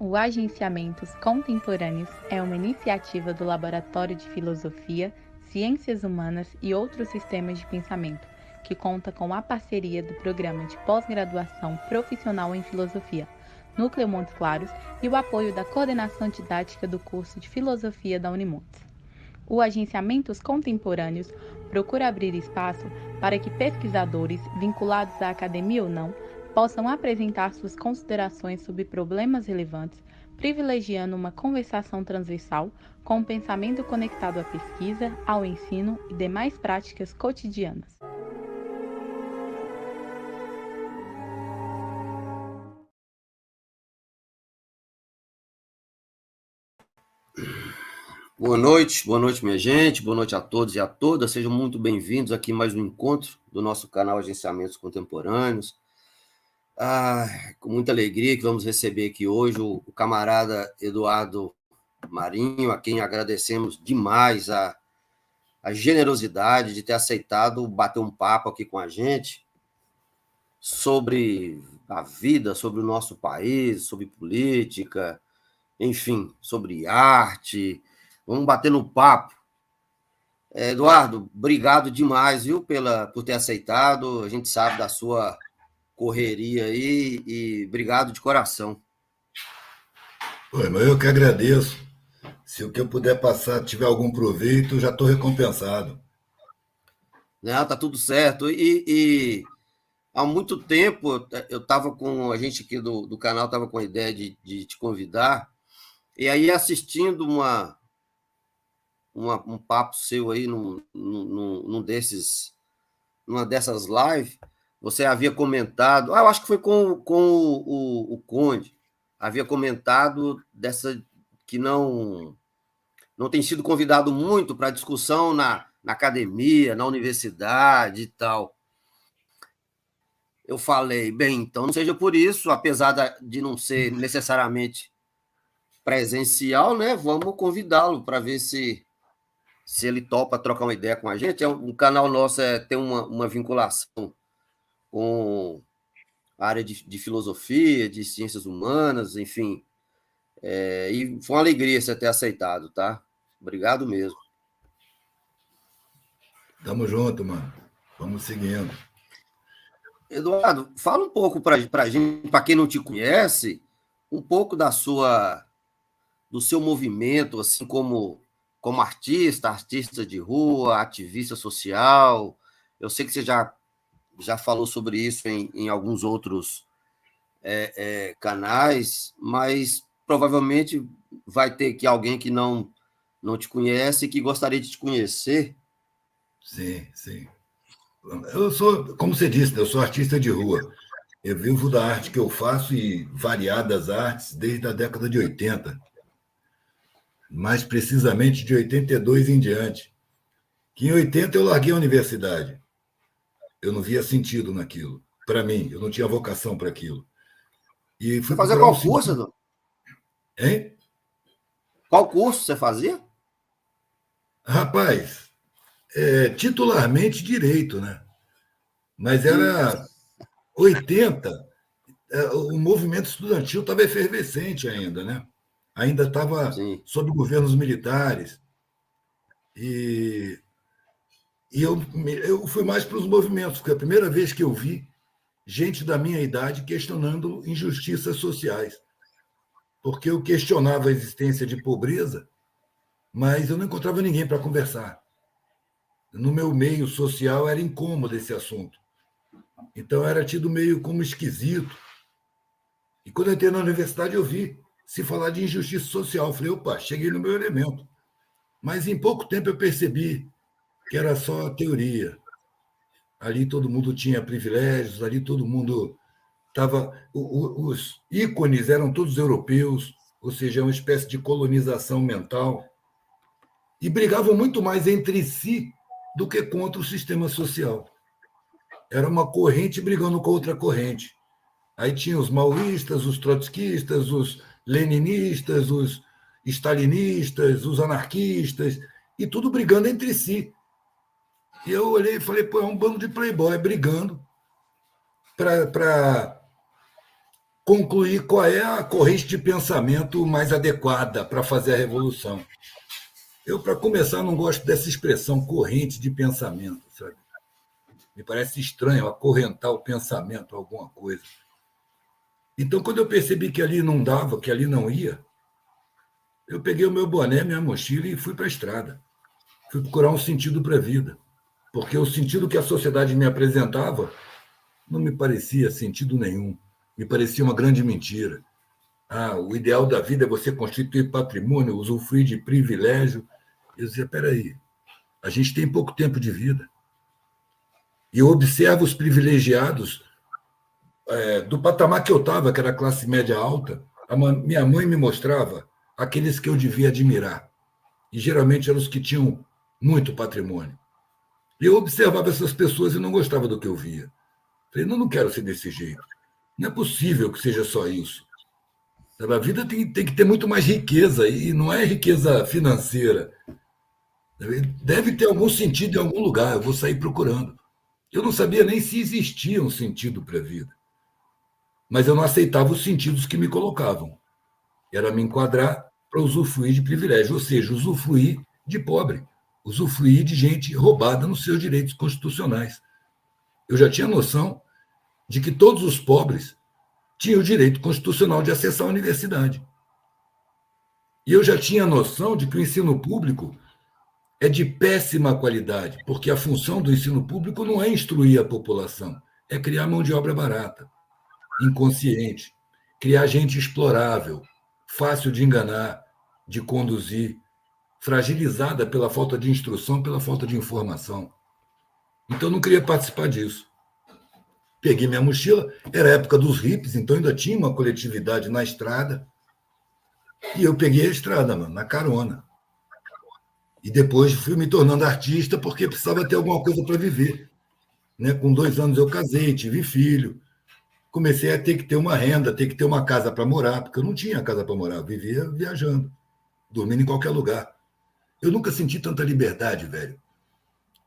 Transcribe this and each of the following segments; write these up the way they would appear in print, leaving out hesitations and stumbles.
O Agenciamentos Contemporâneos é uma iniciativa do Laboratório de Filosofia, Ciências Humanas e outros sistemas de pensamento, que conta com a parceria do Programa de Pós-Graduação Profissional em Filosofia, Núcleo Montes Claros, e o apoio da Coordenação Didática do curso de Filosofia da Unimontes. O Agenciamentos Contemporâneos procura abrir espaço para que pesquisadores, vinculados à academia ou não, possam apresentar suas considerações sobre problemas relevantes, privilegiando uma conversação transversal com um pensamento conectado à pesquisa, ao ensino e demais práticas cotidianas. Boa noite, minha gente, boa noite a todos e a todas, sejam muito bem-vindos aqui a mais um encontro do nosso canal Agenciamentos Contemporâneos. Com muita alegria que vamos receber aqui hoje o camarada Eduardo Marinho, a quem agradecemos demais a generosidade de ter aceitado bater um papo aqui com a gente sobre a vida, sobre o nosso país, sobre política, enfim, sobre arte. Vamos bater no papo. Eduardo, obrigado demais, viu, por ter aceitado. A gente sabe da sua correria aí e obrigado de coração. Oi, mas eu que agradeço. Se o que eu puder passar tiver algum proveito, já estou recompensado. Não, tá tudo certo. E há muito tempo eu estava com a gente aqui do canal, estava com a ideia de te convidar, e aí assistindo um papo seu aí numa dessas lives, você havia comentado, eu acho que foi com o Conde, havia comentado dessa que não tem sido convidado muito para discussão na academia, na universidade e tal. Eu falei, bem, então não seja por isso, apesar de não ser necessariamente presencial, né? Vamos convidá-lo para ver se ele topa trocar uma ideia com a gente. Um canal nosso tem uma vinculação com a área de filosofia, de ciências humanas, enfim. E foi uma alegria você ter aceitado, tá? Obrigado mesmo. Tamo junto, mano. Vamos seguindo. Eduardo, fala um pouco para gente, para quem não te conhece, um pouco do seu movimento, assim como artista de rua, ativista social. Eu sei que você já falou sobre isso em alguns outros canais, mas provavelmente vai ter aqui alguém que não te conhece e que gostaria de te conhecer. Sim, sim. Eu sou, como você disse, eu sou artista de rua. Eu vivo da arte que eu faço e variadas artes desde a década de 80. Mais precisamente de 82 em diante. Que em 80 eu larguei a universidade. Eu não via sentido naquilo. Para mim, eu não tinha vocação para aquilo. E Você fui fazia procurar um qual curso, sentido. Edu? Hein? Qual curso você fazia? Rapaz, titularmente direito, né? Mas De... era 80, o movimento estudantil estava efervescente ainda, né? Ainda estava Sim. sob governos militares. E, eu fui mais para os movimentos, porque é a primeira vez que eu vi gente da minha idade questionando injustiças sociais. Porque eu questionava a existência de pobreza, mas eu não encontrava ninguém para conversar. No meu meio social era incômodo esse assunto. Então era tido meio como esquisito. E quando eu entrei na universidade, eu vi se falar de injustiça social. Eu falei, opa, cheguei no meu elemento. Mas em pouco tempo eu percebi que era só teoria. Ali todo mundo tinha privilégios, ali todo mundo estava. Os ícones eram todos europeus, ou seja, uma espécie de colonização mental. E brigavam muito mais entre si do que contra o sistema social. Era uma corrente brigando com outra corrente. Aí tinha os maoístas, os trotskistas, os leninistas, os stalinistas, os anarquistas, e tudo brigando entre si. E eu olhei e falei, pô, é um bando de playboy brigando para concluir qual é a corrente de pensamento mais adequada para fazer a revolução. Eu, para começar, não gosto dessa expressão corrente de pensamento, sabe? Me parece estranho acorrentar o pensamento a alguma coisa. Então, quando eu percebi que ali não dava, que ali não ia, eu peguei o meu boné, minha mochila e fui para a estrada. Fui procurar um sentido para a vida. Porque o sentido que a sociedade me apresentava não me parecia sentido nenhum. Me parecia uma grande mentira. O ideal da vida é você constituir patrimônio, usufruir de privilégio. Eu dizia, peraí, a gente tem pouco tempo de vida. E eu observo os privilegiados do patamar que eu estava, que era a classe média alta. Minha mãe me mostrava aqueles que eu devia admirar. E geralmente eram os que tinham muito patrimônio. E eu observava essas pessoas e não gostava do que eu via. Falei, não quero ser desse jeito. Não é possível que seja só isso. A vida tem que ter muito mais riqueza, e não é riqueza financeira. Deve ter algum sentido em algum lugar, eu vou sair procurando. Eu não sabia nem se existia um sentido para a vida. Mas eu não aceitava os sentidos que me colocavam. Era me enquadrar para usufruir de privilégio, ou seja, usufruir de pobre, usufruir de gente roubada nos seus direitos constitucionais. Eu já tinha noção de que todos os pobres tinham o direito constitucional de acessar a universidade. E eu já tinha noção de que o ensino público é de péssima qualidade, porque a função do ensino público não é instruir a população, é criar mão de obra barata, inconsciente, criar gente explorável, fácil de enganar, de conduzir, fragilizada pela falta de instrução, pela falta de informação. Então, eu não queria participar disso. Peguei minha mochila, era a época dos hippies, então ainda tinha uma coletividade na estrada, e eu peguei a estrada, mano, na carona. E depois fui me tornando artista porque precisava ter alguma coisa para viver. Né? Com 2 anos eu casei, tive filho, comecei a ter que ter uma renda, ter que ter uma casa para morar, porque eu não tinha casa para morar, eu vivia viajando, dormindo em qualquer lugar. Eu nunca senti tanta liberdade, velho,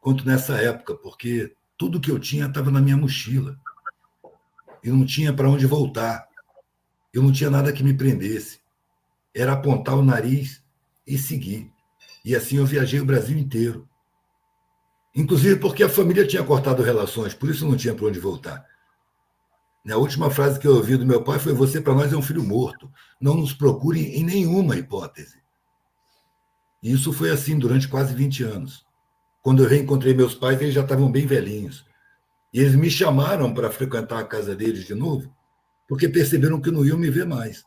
quanto nessa época, porque tudo que eu tinha estava na minha mochila. E não tinha para onde voltar. Eu não tinha nada que me prendesse. Era apontar o nariz e seguir. E assim eu viajei o Brasil inteiro. Inclusive porque a família tinha cortado relações, por isso não tinha para onde voltar. A última frase que eu ouvi do meu pai foi: você para nós é um filho morto. Não nos procure em nenhuma hipótese. E isso foi assim durante quase 20 anos. Quando eu reencontrei meus pais, eles já estavam bem velhinhos. E eles me chamaram para frequentar a casa deles de novo, porque perceberam que não iam me ver mais.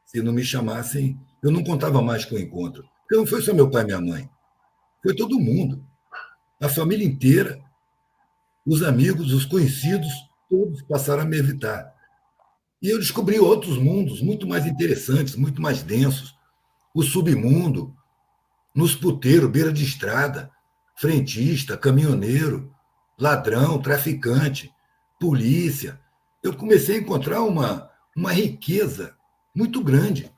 Se não me chamassem, eu não contava mais com o encontro. Porque não foi só meu pai e minha mãe. Foi todo mundo. A família inteira, os amigos, os conhecidos, todos passaram a me evitar. E eu descobri outros mundos muito mais interessantes, muito mais densos. O submundo, nos puteiros, beira de estrada, frentista, caminhoneiro, ladrão, traficante, polícia. Eu comecei a encontrar uma riqueza muito grande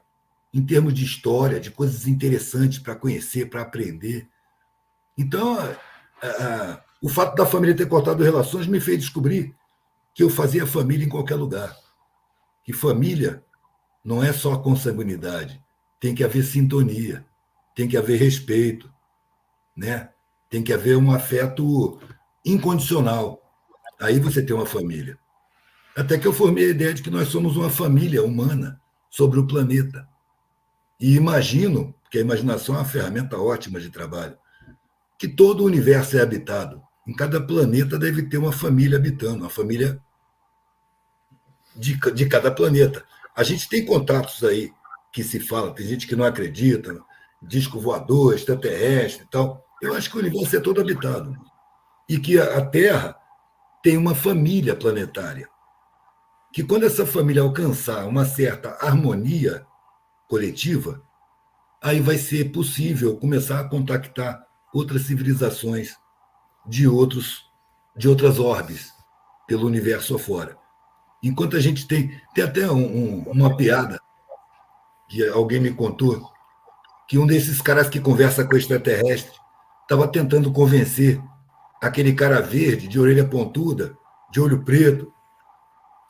em termos de história, de coisas interessantes para conhecer, para aprender. Então, o fato da família ter cortado relações me fez descobrir que eu fazia família em qualquer lugar. Que família não é só consanguinidade, tem que haver sintonia, tem que haver respeito, né? Tem que haver um afeto incondicional. Aí você tem uma família. Até que eu formei a ideia de que nós somos uma família humana sobre o planeta. E imagino, porque a imaginação é uma ferramenta ótima de trabalho, que todo o universo é habitado. Em cada planeta deve ter uma família habitando, uma família de cada planeta. A gente tem contatos aí que se fala, tem gente que não acredita, disco voador, extraterrestre e tal. Eu acho que o universo é todo habitado. E que a Terra tem uma família planetária. Que quando essa família alcançar uma certa harmonia coletiva, aí vai ser possível começar a contactar outras civilizações de outras orbes pelo universo afora. Enquanto a gente tem até uma piada que alguém me contou, que um desses caras que conversa com extraterrestre estava tentando convencer aquele cara verde, de orelha pontuda, de olho preto,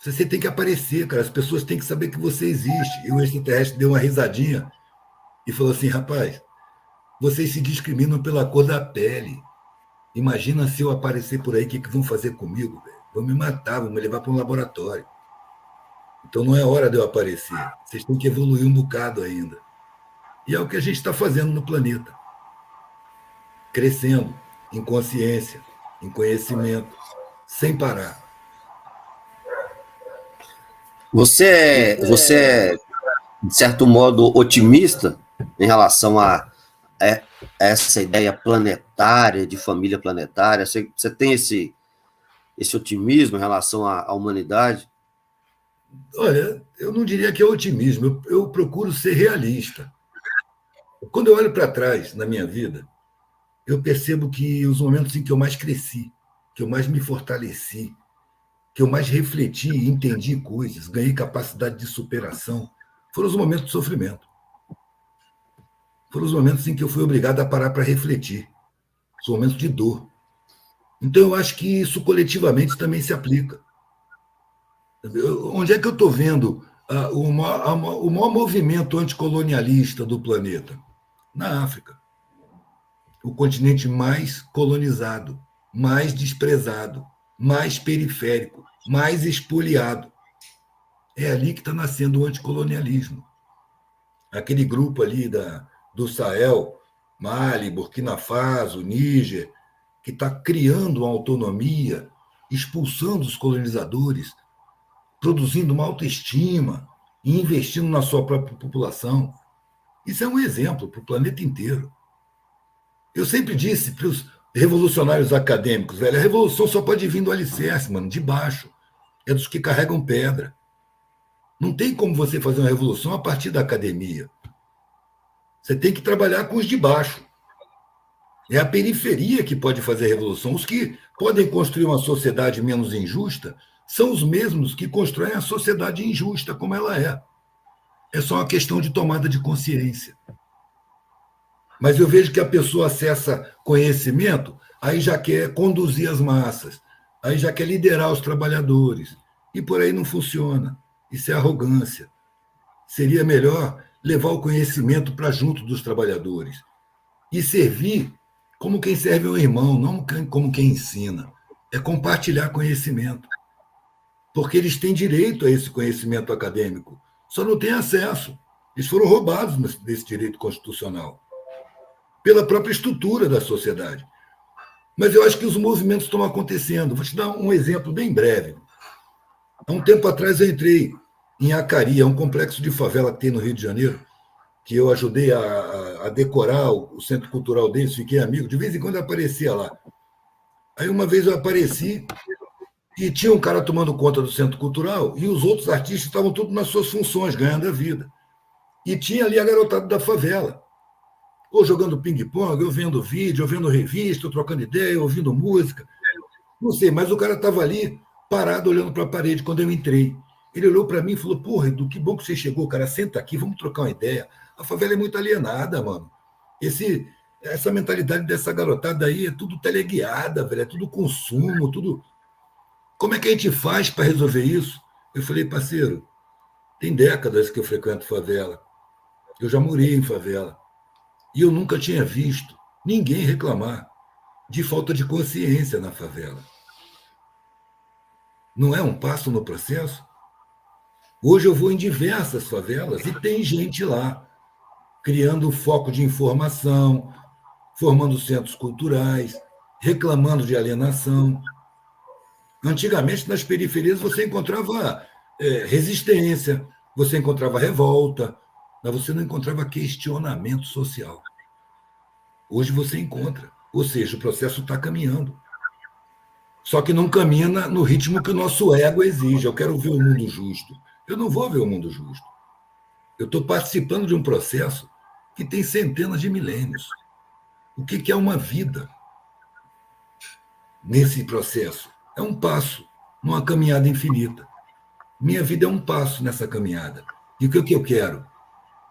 Você tem que aparecer, cara. As pessoas têm que saber que você existe. E o extraterrestre deu uma risadinha e falou assim: rapaz, vocês se discriminam pela cor da pele. Imagina se eu aparecer por aí, o que vão fazer comigo, velho? Vão me matar, vão me levar para um laboratório. Então não é hora de eu aparecer. Vocês têm que evoluir um bocado ainda. E é o que a gente está fazendo no planeta. Crescendo em consciência, em conhecimento, sem parar. Você é, de certo modo, otimista em relação a essa ideia planetária, de família planetária? Você tem esse otimismo em relação à humanidade? Olha, eu não diria que é otimismo, eu procuro ser realista. Quando eu olho para trás na minha vida, eu percebo que os momentos em que eu mais cresci, que eu mais me fortaleci, que eu mais refleti e entendi coisas, ganhei capacidade de superação, foram os momentos de sofrimento. Foram os momentos em que eu fui obrigado a parar para refletir. Os momentos de dor. Então, eu acho que isso coletivamente também se aplica. Onde é que eu estou vendo o maior movimento anticolonialista do planeta? Na África. O continente mais colonizado, mais desprezado, mais periférico, mais expoliado. É ali que está nascendo o anticolonialismo. Aquele grupo ali do Sahel, Mali, Burkina Faso, Níger, que está criando uma autonomia, expulsando os colonizadores, produzindo uma autoestima e investindo na sua própria população. Isso é um exemplo para o planeta inteiro. Eu sempre disse para os revolucionários acadêmicos, velho, a revolução só pode vir do alicerce, mano, de baixo. É dos que carregam pedra. Não tem como você fazer uma revolução a partir da academia. Você tem que trabalhar com os de baixo. É a periferia que pode fazer a revolução. Os que podem construir uma sociedade menos injusta são os mesmos que constroem a sociedade injusta como ela é. É só uma questão de tomada de consciência. Mas eu vejo que a pessoa acessa conhecimento, aí já quer conduzir as massas, aí já quer liderar os trabalhadores. E por aí não funciona. Isso é arrogância. Seria melhor levar o conhecimento para junto dos trabalhadores e servir como quem serve ao irmão, não como quem ensina. É compartilhar conhecimento. Porque eles têm direito a esse conhecimento acadêmico, só não têm acesso. Eles foram roubados desse direito constitucional, pela própria estrutura da sociedade. Mas eu acho que os movimentos estão acontecendo. Vou te dar um exemplo bem breve. Há um tempo atrás eu entrei em Acari, um complexo de favela que tem no Rio de Janeiro, que eu ajudei a decorar o centro cultural deles, fiquei amigo, de vez em quando eu aparecia lá. Aí uma vez eu apareci e tinha um cara tomando conta do centro cultural e os outros artistas estavam todos nas suas funções, ganhando a vida. E tinha ali a garotada da favela, ou jogando ping-pong, ou vendo vídeo, ou vendo revista, ou trocando ideia, ouvindo música. Não sei, mas o cara estava ali, parado, olhando para a parede quando eu entrei. Ele olhou para mim e falou: porra, Edu, que bom que você chegou, cara, senta aqui, vamos trocar uma ideia. A favela é muito alienada, mano. Essa mentalidade dessa garotada aí é tudo teleguiada, velho, é tudo consumo, tudo... Como é que a gente faz para resolver isso? Eu falei: parceiro, tem décadas que eu frequento favela. Eu já morei em favela. E eu nunca tinha visto ninguém reclamar de falta de consciência na favela. Não é um passo no processo? Hoje eu vou em diversas favelas e tem gente lá, criando foco de informação, formando centros culturais, reclamando de alienação. Antigamente, nas periferias, você encontrava resistência, você encontrava revolta, mas você não encontrava questionamento social. Hoje você encontra. Ou seja, o processo está caminhando. Só que não caminha no ritmo que o nosso ego exige. Eu quero ver o mundo justo. Eu não vou ver o mundo justo. Eu estou participando de um processo que tem centenas de milênios. O que é uma vida nesse processo? É um passo numa caminhada infinita. Minha vida é um passo nessa caminhada. E o que eu quero?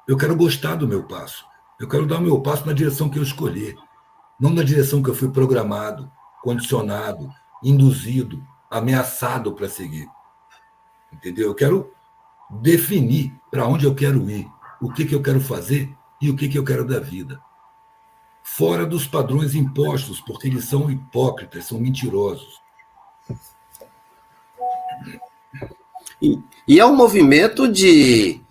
Eu quero gostar do meu passo. Eu quero dar o meu passo na direção que eu escolher, não na direção que eu fui programado, condicionado, induzido, ameaçado para seguir. entendeu? Eu quero definir para onde eu quero ir, o que eu quero fazer e o que eu quero da vida. Fora dos padrões impostos, porque eles são hipócritas, são mentirosos. E é um movimento de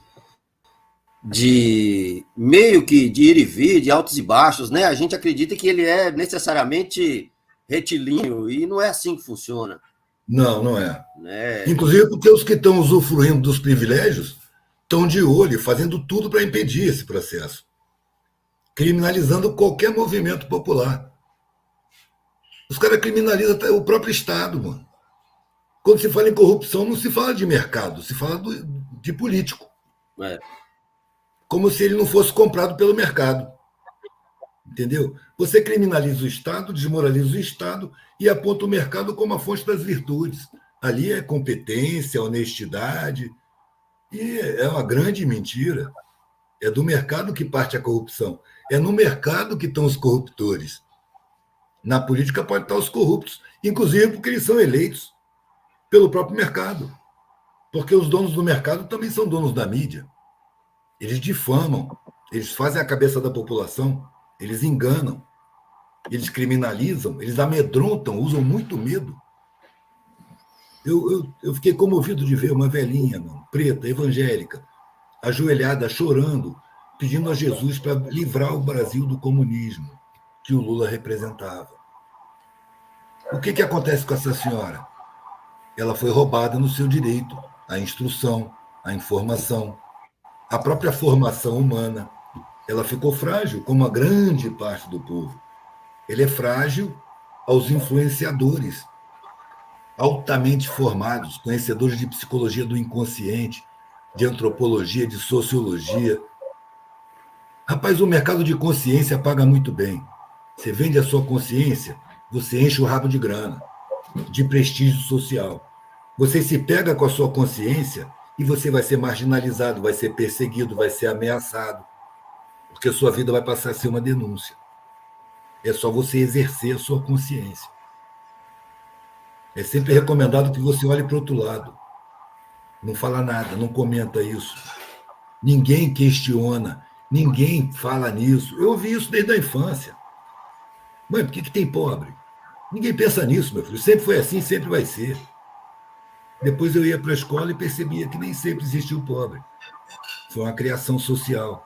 meio que de ir e vir, de altos e baixos, né? A gente acredita que ele é necessariamente retilíneo, e não é assim que funciona. Não, não é. Né? Inclusive porque os que estão usufruindo dos privilégios estão de olho, fazendo tudo para impedir esse processo, criminalizando qualquer movimento popular. Os caras criminalizam até o próprio Estado, mano. Quando se fala em corrupção, não se fala de mercado, se fala de político. É. Como se ele não fosse comprado pelo mercado. Entendeu? Você criminaliza o Estado, desmoraliza o Estado e aponta o mercado como a fonte das virtudes. Ali é competência, honestidade. E é uma grande mentira. É do mercado que parte a corrupção. É no mercado que estão os corruptores. Na política pode estar os corruptos, inclusive porque eles são eleitos pelo próprio mercado. Porque os donos do mercado também são donos da mídia. Eles difamam, eles fazem a cabeça da população, eles enganam, eles criminalizam, eles amedrontam, usam muito medo. Eu fiquei comovido de ver uma velhinha, mano, preta, evangélica, ajoelhada, chorando, pedindo a Jesus para livrar o Brasil do comunismo que o Lula representava. O que acontece com essa senhora? Ela foi roubada no seu direito à instrução, à informação, à própria formação humana. Ela ficou frágil, como a grande parte do povo. Ele é frágil aos influenciadores, altamente formados, conhecedores de psicologia do inconsciente, de antropologia, de sociologia. Rapaz, o mercado de consciência paga muito bem. Você vende a sua consciência, você enche o rabo de grana, de prestígio social. Você se pega com a sua consciência e você vai ser marginalizado, vai ser perseguido, vai ser ameaçado, porque a sua vida vai passar a ser uma denúncia. É só você exercer a sua consciência. É sempre recomendado que você olhe para o outro lado. Não fala nada, não comenta isso. Ninguém questiona, ninguém fala nisso. Eu ouvi isso desde a infância. Mãe, por que tem pobre? Ninguém pensa nisso, meu filho. Sempre foi assim, sempre vai ser. Depois eu ia para a escola e percebia que nem sempre existiu o pobre. Foi uma criação social.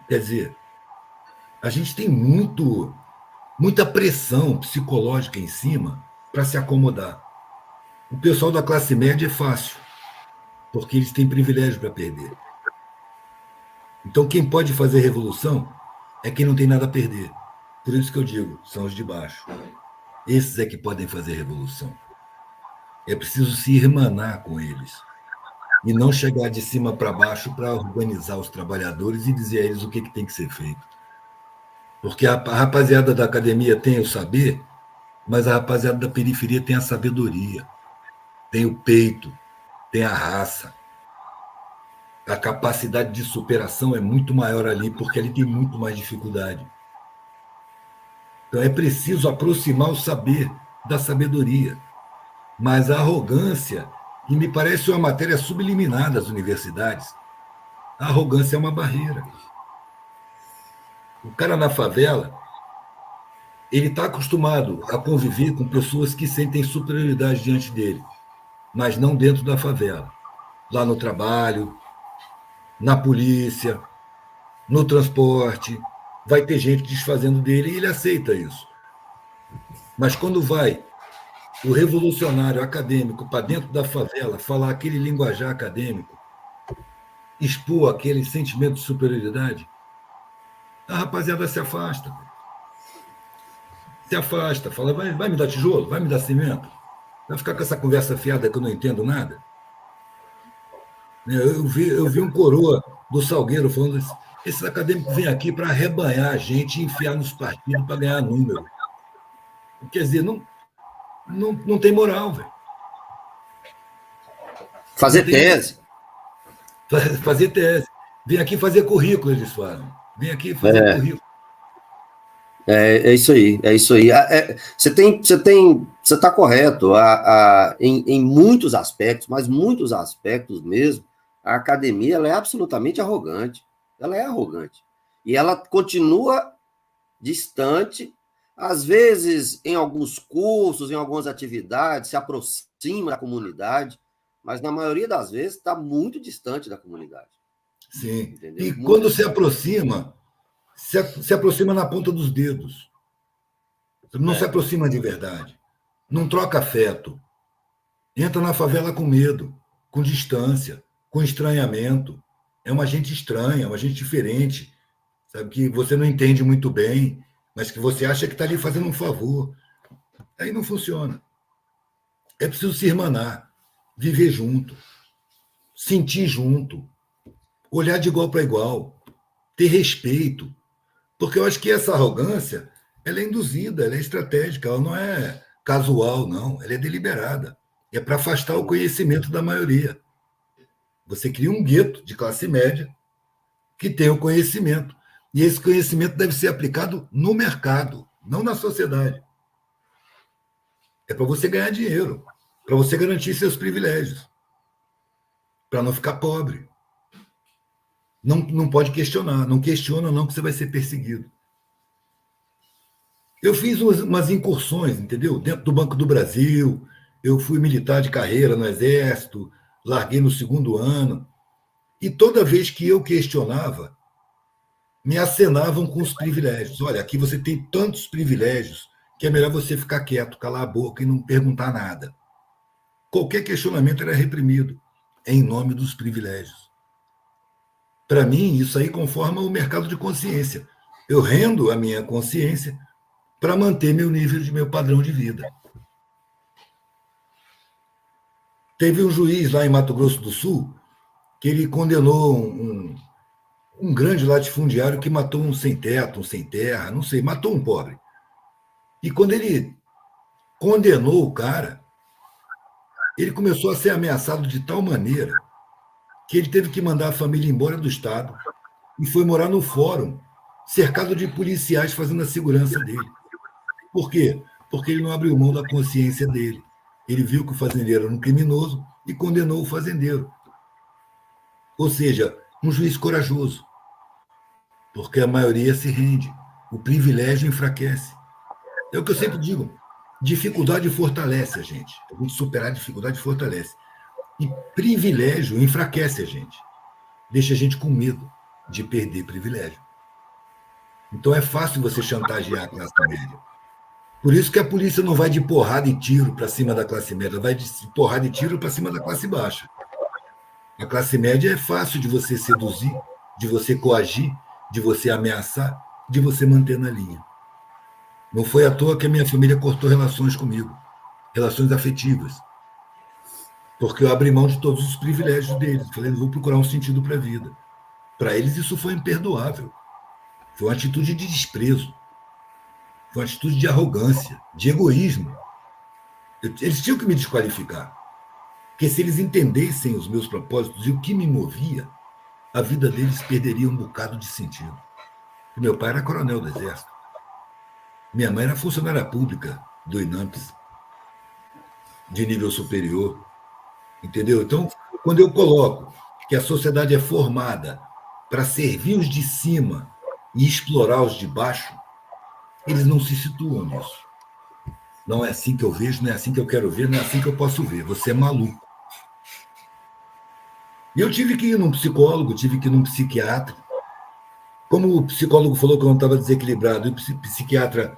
Quer dizer, a gente tem muita pressão psicológica em cima para se acomodar. O pessoal da classe média é fácil, porque eles têm privilégio para perder. Então, quem pode fazer revolução é quem não tem nada a perder. Por isso que eu digo, são os de baixo. Esses é que podem fazer revolução. É preciso se irmanar com eles. E não chegar de cima para baixo para organizar os trabalhadores e dizer a eles o que tem que ser feito. Porque a rapaziada da academia tem o saber, mas a rapaziada da periferia tem a sabedoria, tem o peito, tem a raça. A capacidade de superação é muito maior ali, porque ali tem muito mais dificuldade. Então é preciso aproximar o saber da sabedoria. Mas a arrogância, e me parece uma matéria subliminar das universidades, a arrogância é uma barreira. O cara na favela, ele está acostumado a conviver com pessoas que sentem superioridade diante dele, mas não dentro da favela. Lá no trabalho, na polícia, no transporte, vai ter gente desfazendo dele e ele aceita isso. Mas quando vai o revolucionário acadêmico para dentro da favela, falar aquele linguajar acadêmico, expor aquele sentimento de superioridade, a rapaziada se afasta. Se afasta, fala, vai me dar tijolo, vai me dar cimento, vai ficar com essa conversa fiada que eu não entendo nada. Eu vi um coroa do Salgueiro falando assim, esses acadêmicos vêm aqui para arrebanhar a gente e enfiar nos partidos para ganhar número. Quer dizer, não tem moral, velho. Fazer tese. Fazer tese. Vem aqui fazer currículo, eles falam. Vem aqui fazer currículo. É isso aí, é isso aí. Você está correto. Em muitos aspectos, mas muitos aspectos mesmo, a academia ela é absolutamente arrogante. Ela é arrogante. E ela continua distante, às vezes, em alguns cursos, em algumas atividades, se aproxima da comunidade, mas na maioria das vezes está muito distante da comunidade. Sim. Entendeu? E Muito quando distante. se aproxima, se aproxima na ponta dos dedos. Não se aproxima de verdade. Não troca afeto. Entra na favela com medo, com distância, com estranhamento. É uma gente estranha, uma gente diferente, sabe, que você não entende muito bem, mas que você acha que está ali fazendo um favor. Aí não funciona. É preciso se irmanar, viver junto, sentir junto, olhar de igual para igual, ter respeito. Porque eu acho que essa arrogância ela é induzida, ela é estratégica, ela não é casual, não, ela é deliberada. É para afastar o conhecimento da maioria. Você cria um gueto de classe média que tem o conhecimento. E esse conhecimento deve ser aplicado no mercado, não na sociedade. É para você ganhar dinheiro, para você garantir seus privilégios, para não ficar pobre. Não pode questionar, não questiona não que você vai ser perseguido. Eu fiz umas incursões, entendeu? Dentro do Banco do Brasil, eu fui militar de carreira no Exército, larguei no segundo ano, e toda vez que eu questionava, me acenavam com os privilégios. Olha, aqui você tem tantos privilégios que é melhor você ficar quieto, calar a boca e não perguntar nada. Qualquer questionamento era reprimido em nome dos privilégios. Para mim, isso aí conforma o mercado de consciência. Eu rendo a minha consciência para manter meu nível de meu padrão de vida. Teve um juiz lá em Mato Grosso do Sul que ele condenou um grande latifundiário que matou um sem teto, um sem terra, não sei, matou um pobre. E quando ele condenou o cara, ele começou a ser ameaçado de tal maneira que ele teve que mandar a família embora do estado e foi morar no fórum, cercado de policiais fazendo a segurança dele. Por quê? Porque ele não abriu mão da consciência dele. Ele viu que o fazendeiro era um criminoso e condenou o fazendeiro. Ou seja, um juiz corajoso, porque a maioria se rende. O privilégio enfraquece. É o que eu sempre digo. Dificuldade fortalece a gente. A gente superar a dificuldade fortalece. E privilégio enfraquece a gente. Deixa a gente com medo de perder privilégio. Então é fácil você chantagear a classe média. Por isso que a polícia não vai de porrada e tiro para cima da classe média, vai de porrada e tiro para cima da classe baixa. A classe média é fácil de você seduzir, de você coagir, de você ameaçar, de você manter na linha. Não foi à toa que a minha família cortou relações comigo, relações afetivas, porque eu abri mão de todos os privilégios deles. Falei, vou procurar um sentido para a vida. Para eles isso foi imperdoável. Foi uma atitude de desprezo. Foi uma atitude de arrogância, de egoísmo. Eles tinham que me desqualificar. Porque se eles entendessem os meus propósitos e o que me movia, a vida deles perderia um bocado de sentido. Meu pai era coronel do Exército. Minha mãe era funcionária pública do INAMPS, de nível superior. Entendeu? Então, quando eu coloco que a sociedade é formada para servir os de cima e explorar os de baixo, eles não se situam nisso. Não é assim que eu vejo, não é assim que eu quero ver, não é assim que eu posso ver. Você é maluco. E eu tive que ir num psicólogo, tive que ir num psiquiatra. Como o psicólogo falou que eu não estava desequilibrado e o psiquiatra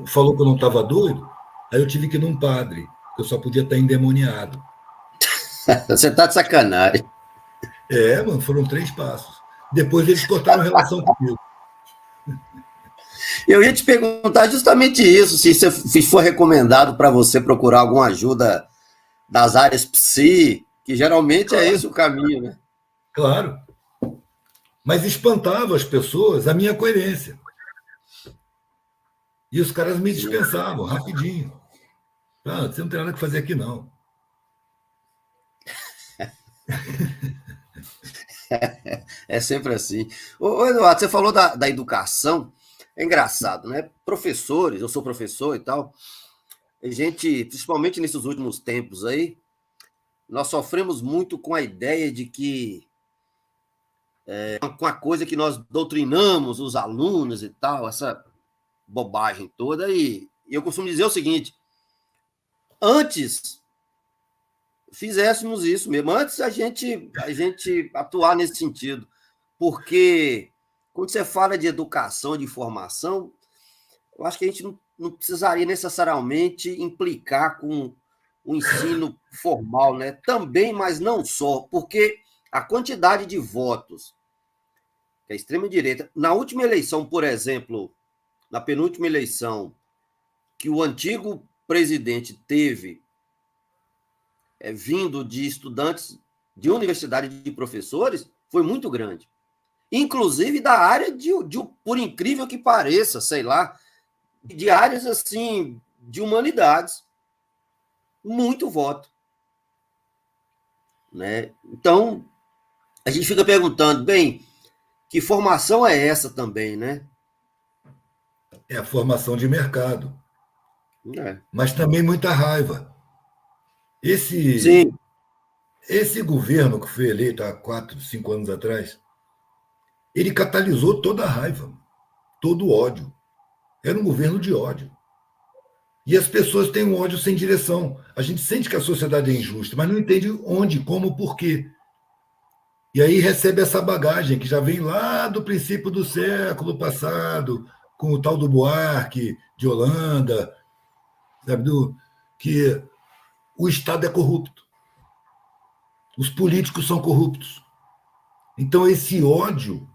falou que eu não estava doido, aí eu tive que ir num padre, que eu só podia estar endemoniado. Você está de sacanagem. Mano, foram 3 passos. Depois eles cortaram relação comigo. Eu ia te perguntar justamente isso, se for recomendado para você procurar alguma ajuda das áreas psi, que geralmente é esse o caminho, né? Claro. Mas espantava as pessoas a minha coerência. E os caras me dispensavam rapidinho. Ah, você não tem nada que fazer aqui, não. É sempre assim. Ô, Eduardo, você falou da educação. É engraçado, né? Professores, eu sou professor e tal, a gente, principalmente nesses últimos tempos aí, nós sofremos muito com a ideia de que, com a coisa que nós doutrinamos os alunos e tal, essa bobagem toda, e eu costumo dizer o seguinte: antes fizéssemos isso mesmo, antes a gente atuar nesse sentido, porque quando você fala de educação, de formação, eu acho que a gente não precisaria necessariamente implicar com o ensino formal, né? Também, mas não só, porque a quantidade de votos que a extrema-direita, na última eleição, por exemplo, na penúltima eleição, que o antigo presidente teve, vindo de estudantes de universidade, de professores, foi muito grande. Inclusive da área por incrível que pareça, sei lá, de áreas assim, de humanidades. Muito voto. Né? Então, a gente fica perguntando, bem, que formação é essa também, né? É a formação de mercado. É. Mas também muita raiva. Esse, Sim. esse governo que foi eleito há 4, 5 anos atrás, ele catalisou toda a raiva, todo o ódio. Era um governo de ódio. E as pessoas têm um ódio sem direção. A gente sente que a sociedade é injusta, mas não entende onde, como, por quê. E aí recebe essa bagagem que já vem lá do princípio do século passado, com o tal do Buarque, de Holanda, sabe, que o Estado é corrupto. Os políticos são corruptos. Então, esse ódio,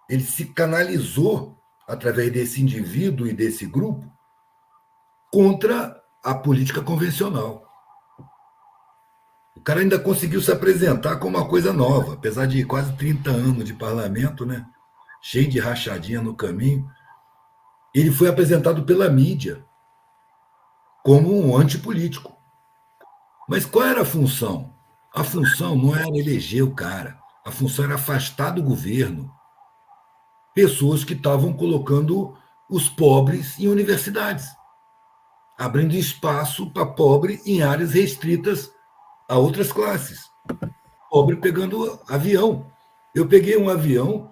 ele se canalizou através desse indivíduo e desse grupo contra a política convencional. O cara ainda conseguiu se apresentar como uma coisa nova, apesar de quase 30 anos de parlamento, né? Cheio de rachadinha no caminho. Ele foi apresentado pela mídia como um antipolítico. Mas qual era a função? A função não era eleger o cara, a função era afastar do governo pessoas que estavam colocando os pobres em universidades, abrindo espaço para pobre em áreas restritas a outras classes. Pobre pegando avião. Eu peguei um avião,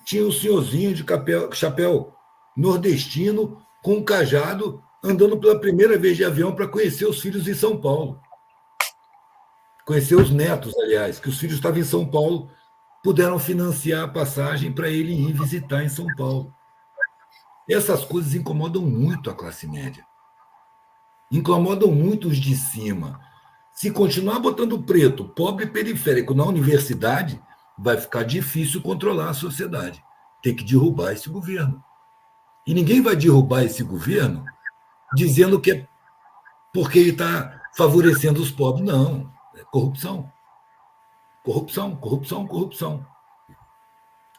tinha um senhorzinho de chapéu nordestino com um cajado andando pela primeira vez de avião para conhecer os filhos em São Paulo. Conhecer os netos, aliás, que os filhos estavam em São Paulo, puderam financiar a passagem para ele ir visitar em São Paulo. Essas coisas incomodam muito a classe média. Incomodam muito os de cima. Se continuar botando preto, pobre e periférico na universidade, vai ficar difícil controlar a sociedade. Tem que derrubar esse governo. E ninguém vai derrubar esse governo dizendo que é porque ele está favorecendo os pobres. Não. É corrupção. Corrupção, corrupção, corrupção.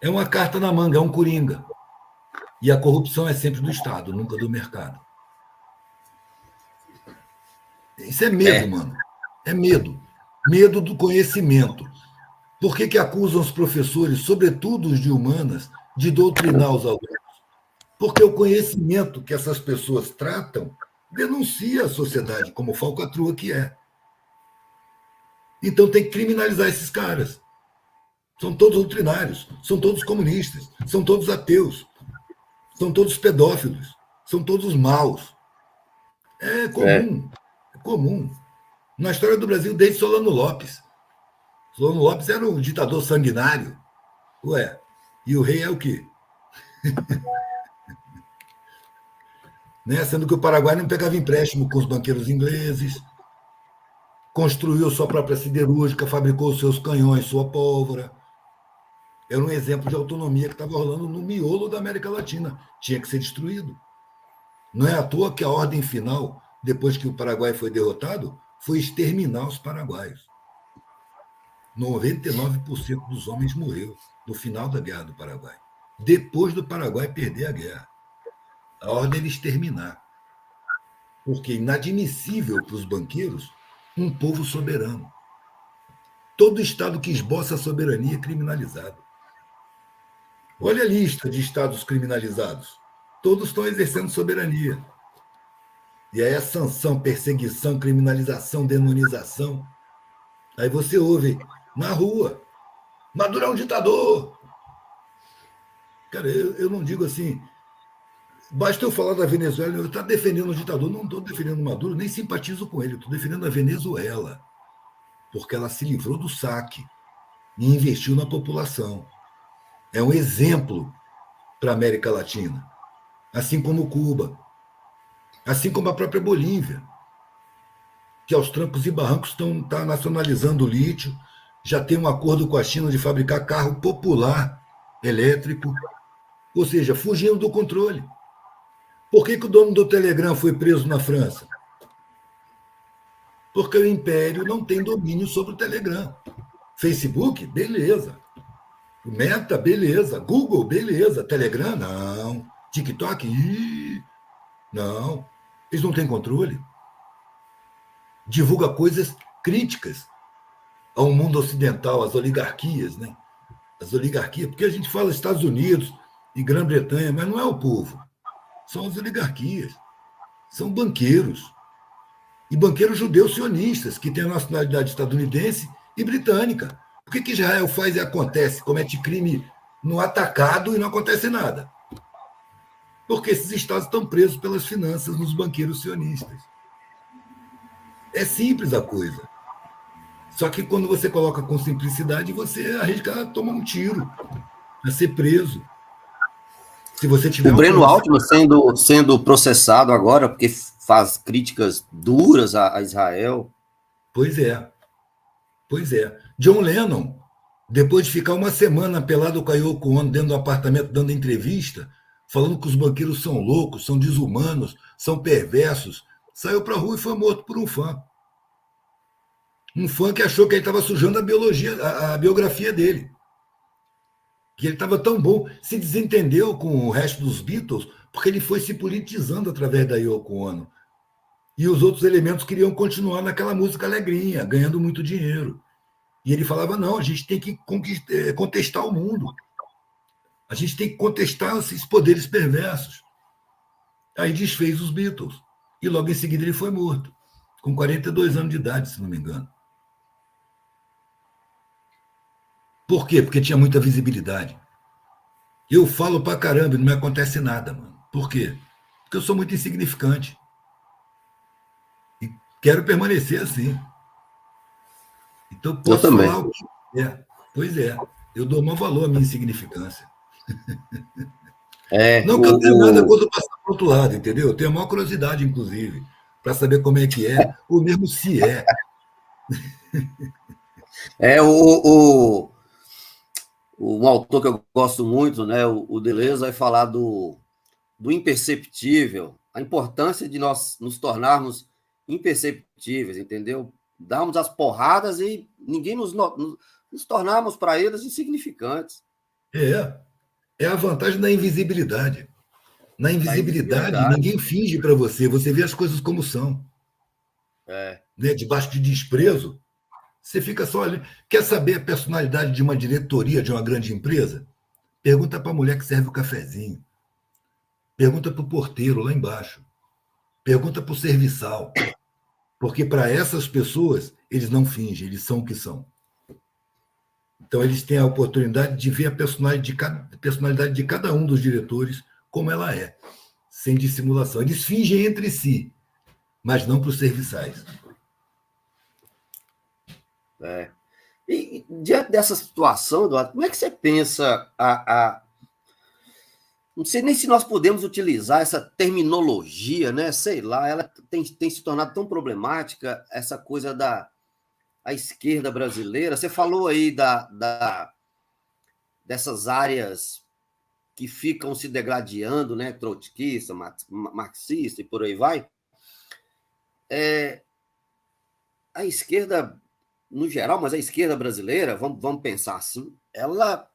É uma carta na manga, é um coringa. E a corrupção é sempre do Estado, nunca do mercado. Isso é medo, mano. É medo. Medo do conhecimento. Por que acusam os professores, sobretudo os de humanas, de doutrinar os alunos? Porque o conhecimento que essas pessoas tratam denuncia a sociedade, como falcatrua que é. Então tem que criminalizar esses caras. São todos doutrinários, são todos comunistas, são todos ateus, são todos pedófilos, são todos maus. É comum, é comum. Na história do Brasil, desde Solano Lopes. Solano Lopes era um ditador sanguinário. Ué, e o rei é o quê? Né? Sendo que o Paraguai não pegava empréstimo com os banqueiros ingleses, construiu sua própria siderúrgica, fabricou seus canhões, sua pólvora. Era um exemplo de autonomia que estava rolando no miolo da América Latina. Tinha que ser destruído. Não é à toa que a ordem final, depois que o Paraguai foi derrotado, foi exterminar os paraguaios. 99% dos homens morreu no final da Guerra do Paraguai. Depois do Paraguai perder a guerra. A ordem era exterminar. Porque é inadmissível para os banqueiros um povo soberano. Todo Estado que esboça a soberania é criminalizado. Olha a lista de estados criminalizados. Todos estão exercendo soberania. E aí a sanção, perseguição, criminalização, demonização. Aí você ouve na rua, Maduro é um ditador. Cara, eu não digo assim. Basta eu falar da Venezuela, eu estou defendendo o ditador, não estou defendendo o Maduro, nem simpatizo com ele, estou defendendo a Venezuela, porque ela se livrou do saque e investiu na população. É um exemplo para a América Latina, assim como Cuba, assim como a própria Bolívia, que aos trancos e barrancos está nacionalizando o lítio, já tem um acordo com a China de fabricar carro popular elétrico, ou seja, fugindo do controle. Por que o dono do Telegram foi preso na França? Porque o Império não tem domínio sobre o Telegram. Facebook, beleza. Meta, beleza. Google, beleza. Telegram, não. TikTok, não. Eles não têm controle. Divulga coisas críticas ao mundo ocidental, às oligarquias, né? As oligarquias, porque a gente fala Estados Unidos e Grã-Bretanha, mas não é o povo. São as oligarquias. São banqueiros. E banqueiros judeus sionistas, que têm a nacionalidade estadunidense e britânica. Por que Israel faz e acontece, comete crime no atacado e não acontece nada? Porque esses estados estão presos pelas finanças dos banqueiros sionistas. É simples a coisa. Só que quando você coloca com simplicidade, você arrisca tomar um tiro, a ser preso. Se você tiver o Breno Altman sendo processado agora, porque faz críticas duras a Israel. Pois é. Pois é. John Lennon, depois de ficar uma semana pelado com a Yoko Ono dentro do apartamento, dando entrevista, falando que os banqueiros são loucos, são desumanos, são perversos, saiu para a rua e foi morto por um fã. Um fã que achou que ele estava sujando a biografia dele. Que ele estava tão bom, se desentendeu com o resto dos Beatles, porque ele foi se politizando através da Yoko Ono. E os outros elementos queriam continuar naquela música alegrinha, ganhando muito dinheiro. E ele falava, não, a gente tem que contestar o mundo. A gente tem que contestar esses poderes perversos. Aí desfez os Beatles. E logo em seguida ele foi morto, com 42 anos de idade, se não me engano. Por quê? Porque tinha muita visibilidade. Eu falo pra caramba e não me acontece nada, mano. Por quê? Porque eu sou muito insignificante. E quero permanecer assim. Então, Eu posso também. falar o que é. Pois é. Eu dou maior valor à minha insignificância. Não que eu tenha nada contra passar para o outro lado, entendeu? Eu tenho a maior curiosidade, inclusive, para saber como é que é, ou mesmo se é. Um autor que eu gosto muito, né, o Deleuze, vai falar do imperceptível, a importância de nós nos tornarmos imperceptíveis, entendeu? Darmos as porradas e ninguém nos tornarmos para eles insignificantes. É a vantagem da invisibilidade. Na invisibilidade, invisibilidade. ninguém finge para você, você vê as coisas como são. Né? Debaixo de desprezo, você fica só ali. Quer saber a personalidade de uma diretoria de uma grande empresa? Pergunta para a mulher que serve o cafezinho. Pergunta para o porteiro lá embaixo. Pergunta para o serviçal. Porque para essas pessoas, eles não fingem, eles são o que são. Então, eles têm a oportunidade de ver a personalidade de cada um dos diretores como ela é, sem dissimulação. Eles fingem entre si, mas não para os serviçais. E diante dessa situação, Eduardo, como é que você pensa não sei nem se nós podemos utilizar essa terminologia, né? Sei lá, ela tem se tornado tão problemática, essa coisa da esquerda brasileira. Você falou aí dessas áreas que ficam se degladiando, né? Trotskista, marxista e por aí vai. A esquerda, no geral, mas a esquerda brasileira, vamos pensar assim, ela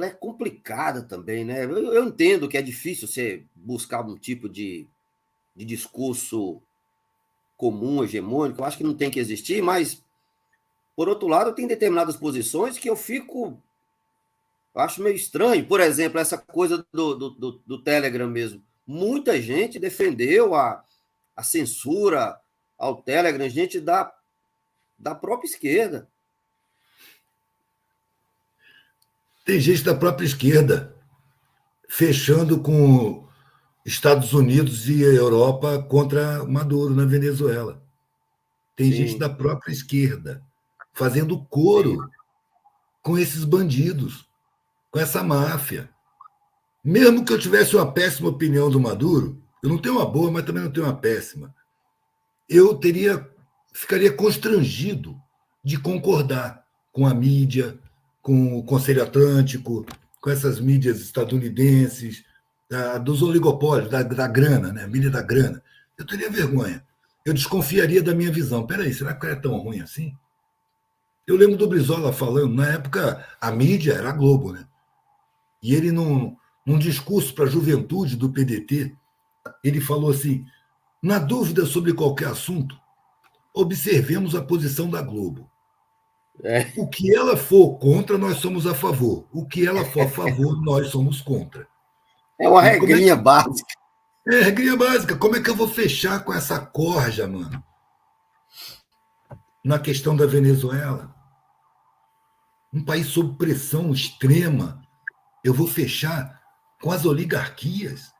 é complicada também, né? Eu entendo que é difícil você buscar um tipo de discurso comum, hegemônico, eu acho que não tem que existir, mas, por outro lado, tem determinadas posições que eu fico Eu acho meio estranho, por exemplo, essa coisa do Telegram mesmo. Muita gente defendeu a censura ao Telegram, gente da própria esquerda. Tem gente da própria esquerda fechando com Estados Unidos e Europa contra Maduro na Venezuela. Tem gente da própria esquerda fazendo coro com esses bandidos, com essa máfia. Mesmo que eu tivesse uma péssima opinião do Maduro, eu não tenho uma boa, mas também não tenho uma péssima, eu ficaria constrangido de concordar com a mídia, com o Conselho Atlântico, com essas mídias estadunidenses, dos oligopólios, da grana, né? A mídia da grana. Eu teria vergonha. Eu desconfiaria da minha visão. Peraí, será que é tão ruim assim? Eu lembro do Brizola falando, na época, a mídia era a Globo, né? E ele, num discurso para a juventude do PDT, ele falou assim: na dúvida sobre qualquer assunto, observemos a posição da Globo. O que ela for contra, nós somos a favor. O que ela for a favor, nós somos contra. É uma regrinha básica. É, regrinha básica. Como é que eu vou fechar com essa corja, mano? Na questão da Venezuela. Um país sob pressão extrema. Eu vou fechar com as oligarquias.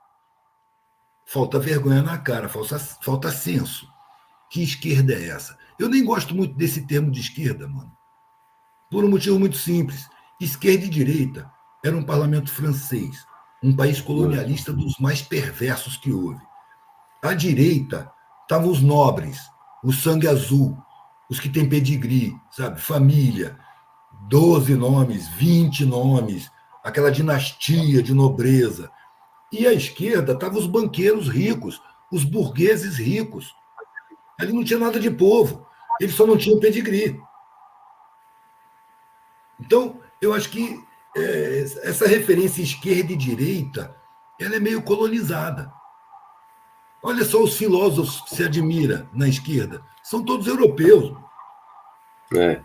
Falta vergonha na cara, falta senso. Que esquerda é essa? Eu nem gosto muito desse termo de esquerda, mano. Por um motivo muito simples. Esquerda e direita era um parlamento francês, um país colonialista dos mais perversos que houve. À direita estavam os nobres, o sangue azul, os que têm pedigree, sabe? Família, 12 nomes, 20 nomes, aquela dinastia de nobreza. E à esquerda estavam os banqueiros ricos, os burgueses ricos. Ali não tinha nada de povo, eles só não tinham pedigree. Então, eu acho que essa referência esquerda e direita ela é meio colonizada. Olha só os filósofos que se admira na esquerda. São todos europeus.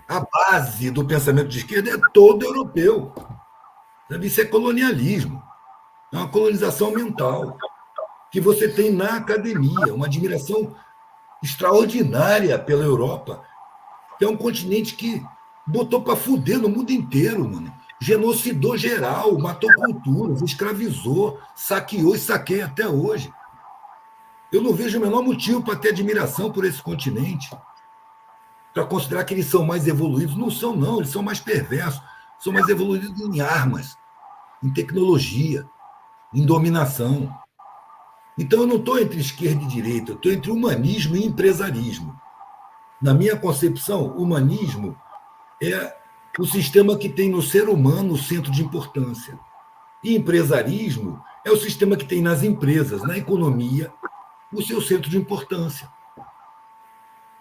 A base do pensamento de esquerda é todo europeu. Isso é colonialismo. É uma colonização mental que você tem na academia, uma admiração extraordinária pela Europa, que é um continente que botou para fuder no mundo inteiro, mano. Genocidou geral, matou culturas, escravizou, saqueou e saqueia até hoje. Eu não vejo o menor motivo para ter admiração por esse continente, para considerar que eles são mais evoluídos. Não são, não, eles são mais perversos, são mais evoluídos em armas, em tecnologia, em dominação. Então eu não estou entre esquerda e direita, eu estou entre humanismo e empresarismo. Na minha concepção, humanismo é o sistema que tem no ser humano o centro de importância. E empresarismo é o sistema que tem nas empresas, na economia, o seu centro de importância.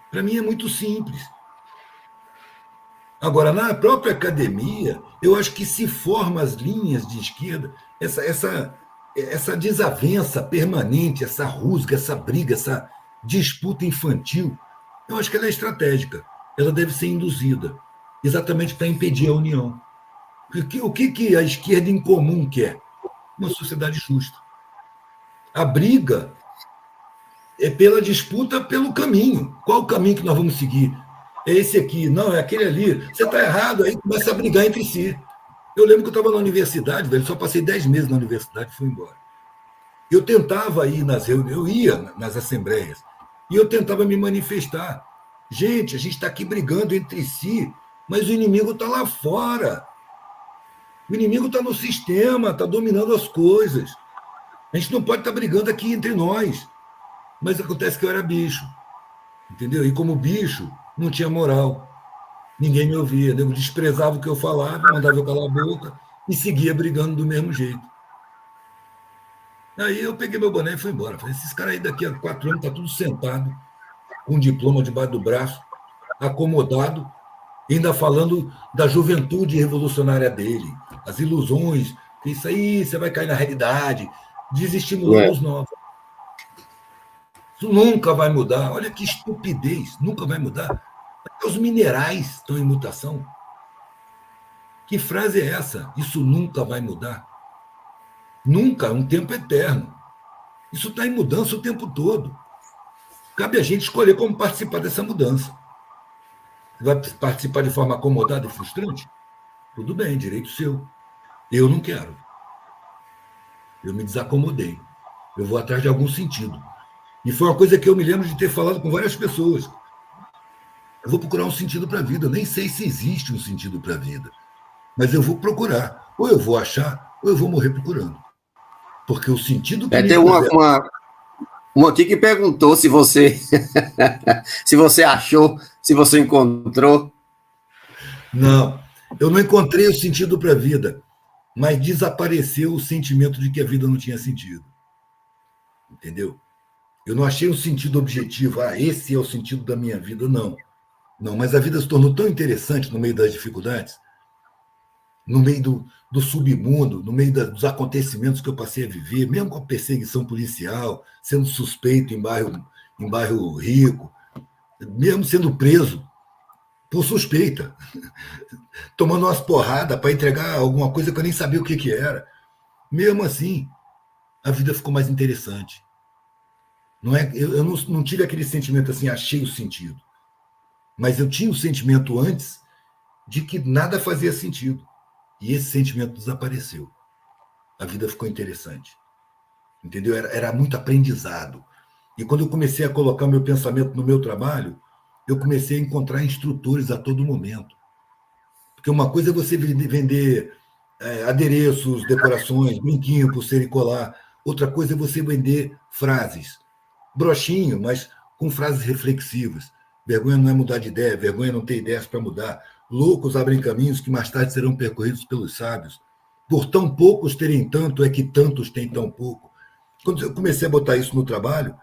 Para mim é muito simples. Agora, na própria academia, eu acho que se forma as linhas de esquerda, essa desavença permanente, essa rusga, essa briga, essa disputa infantil, eu acho que ela é estratégica. Ela deve ser induzida, exatamente para impedir a união. O que a esquerda em comum quer? Uma sociedade justa. A briga é pela disputa pelo caminho. Qual o caminho que nós vamos seguir? É esse aqui, não, é aquele ali. Você está errado, aí começa a brigar entre si. Eu lembro que eu estava na universidade, velho, só passei 10 meses na universidade e fui embora. Eu tentava ir nas reuniões, eu ia nas assembleias, e eu tentava me manifestar. Gente, a gente está aqui brigando entre si, mas o inimigo está lá fora. O inimigo está no sistema, está dominando as coisas. A gente não pode estar brigando aqui entre nós. Mas acontece que eu era bicho, entendeu? E como bicho, não tinha moral. Ninguém me ouvia. Eu desprezava o que eu falava, mandava eu calar a boca e seguia brigando do mesmo jeito. Aí eu peguei meu boné e fui embora. Falei, esses caras aí daqui a 4 anos estão tudo sentado, com um diploma debaixo do braço, acomodado, ainda falando da juventude revolucionária dele, as ilusões, que isso aí você vai cair na realidade, desestimulando os novos. Isso nunca vai mudar. Olha que estupidez, nunca vai mudar. Até os minerais estão em mutação. Que frase é essa? Isso nunca vai mudar? Nunca, um tempo eterno. Isso está em mudança o tempo todo. Cabe a gente escolher como participar dessa mudança. Vai participar de forma acomodada e frustrante? Tudo bem, direito seu. Eu não quero. Eu me desacomodei. Eu vou atrás de algum sentido. E foi uma coisa que eu me lembro de ter falado com várias pessoas. Eu vou procurar um sentido para a vida. Eu nem sei se existe um sentido para a vida. Mas eu vou procurar. Ou eu vou achar, ou eu vou morrer procurando. Porque o sentido que me Tem uma aqui que perguntou se você se você achou, se você encontrou. Não, eu não encontrei o sentido para a vida, mas desapareceu o sentimento de que a vida não tinha sentido. Entendeu? Eu não achei um sentido objetivo. Esse é o sentido da minha vida. Não. Não, mas a vida se tornou tão interessante no meio das dificuldades, no meio do submundo, no meio dos acontecimentos que eu passei a viver, mesmo com a perseguição policial, sendo suspeito em bairro rico, mesmo sendo preso por suspeita, tomando umas porradas para entregar alguma coisa que eu nem sabia o que era. Mesmo assim, a vida ficou mais interessante. Não é, eu não tive aquele sentimento assim, achei o sentido. Mas eu tinha o sentimento antes de que nada fazia sentido. E esse sentimento desapareceu. A vida ficou interessante. Entendeu? Era muito aprendizado. E quando eu comecei a colocar meu pensamento no meu trabalho, eu comecei a encontrar instrutores a todo momento. Porque uma coisa é você vender adereços, decorações, brinquinho, pulseira e colar. Outra coisa é você vender frases. Broxinho, mas com frases reflexivas. Vergonha não é mudar de ideia, vergonha não ter ideias para mudar. Loucos abrem caminhos que mais tarde serão percorridos pelos sábios. Por tão poucos terem tanto, é que tantos têm tão pouco. Quando eu comecei a botar isso no trabalho,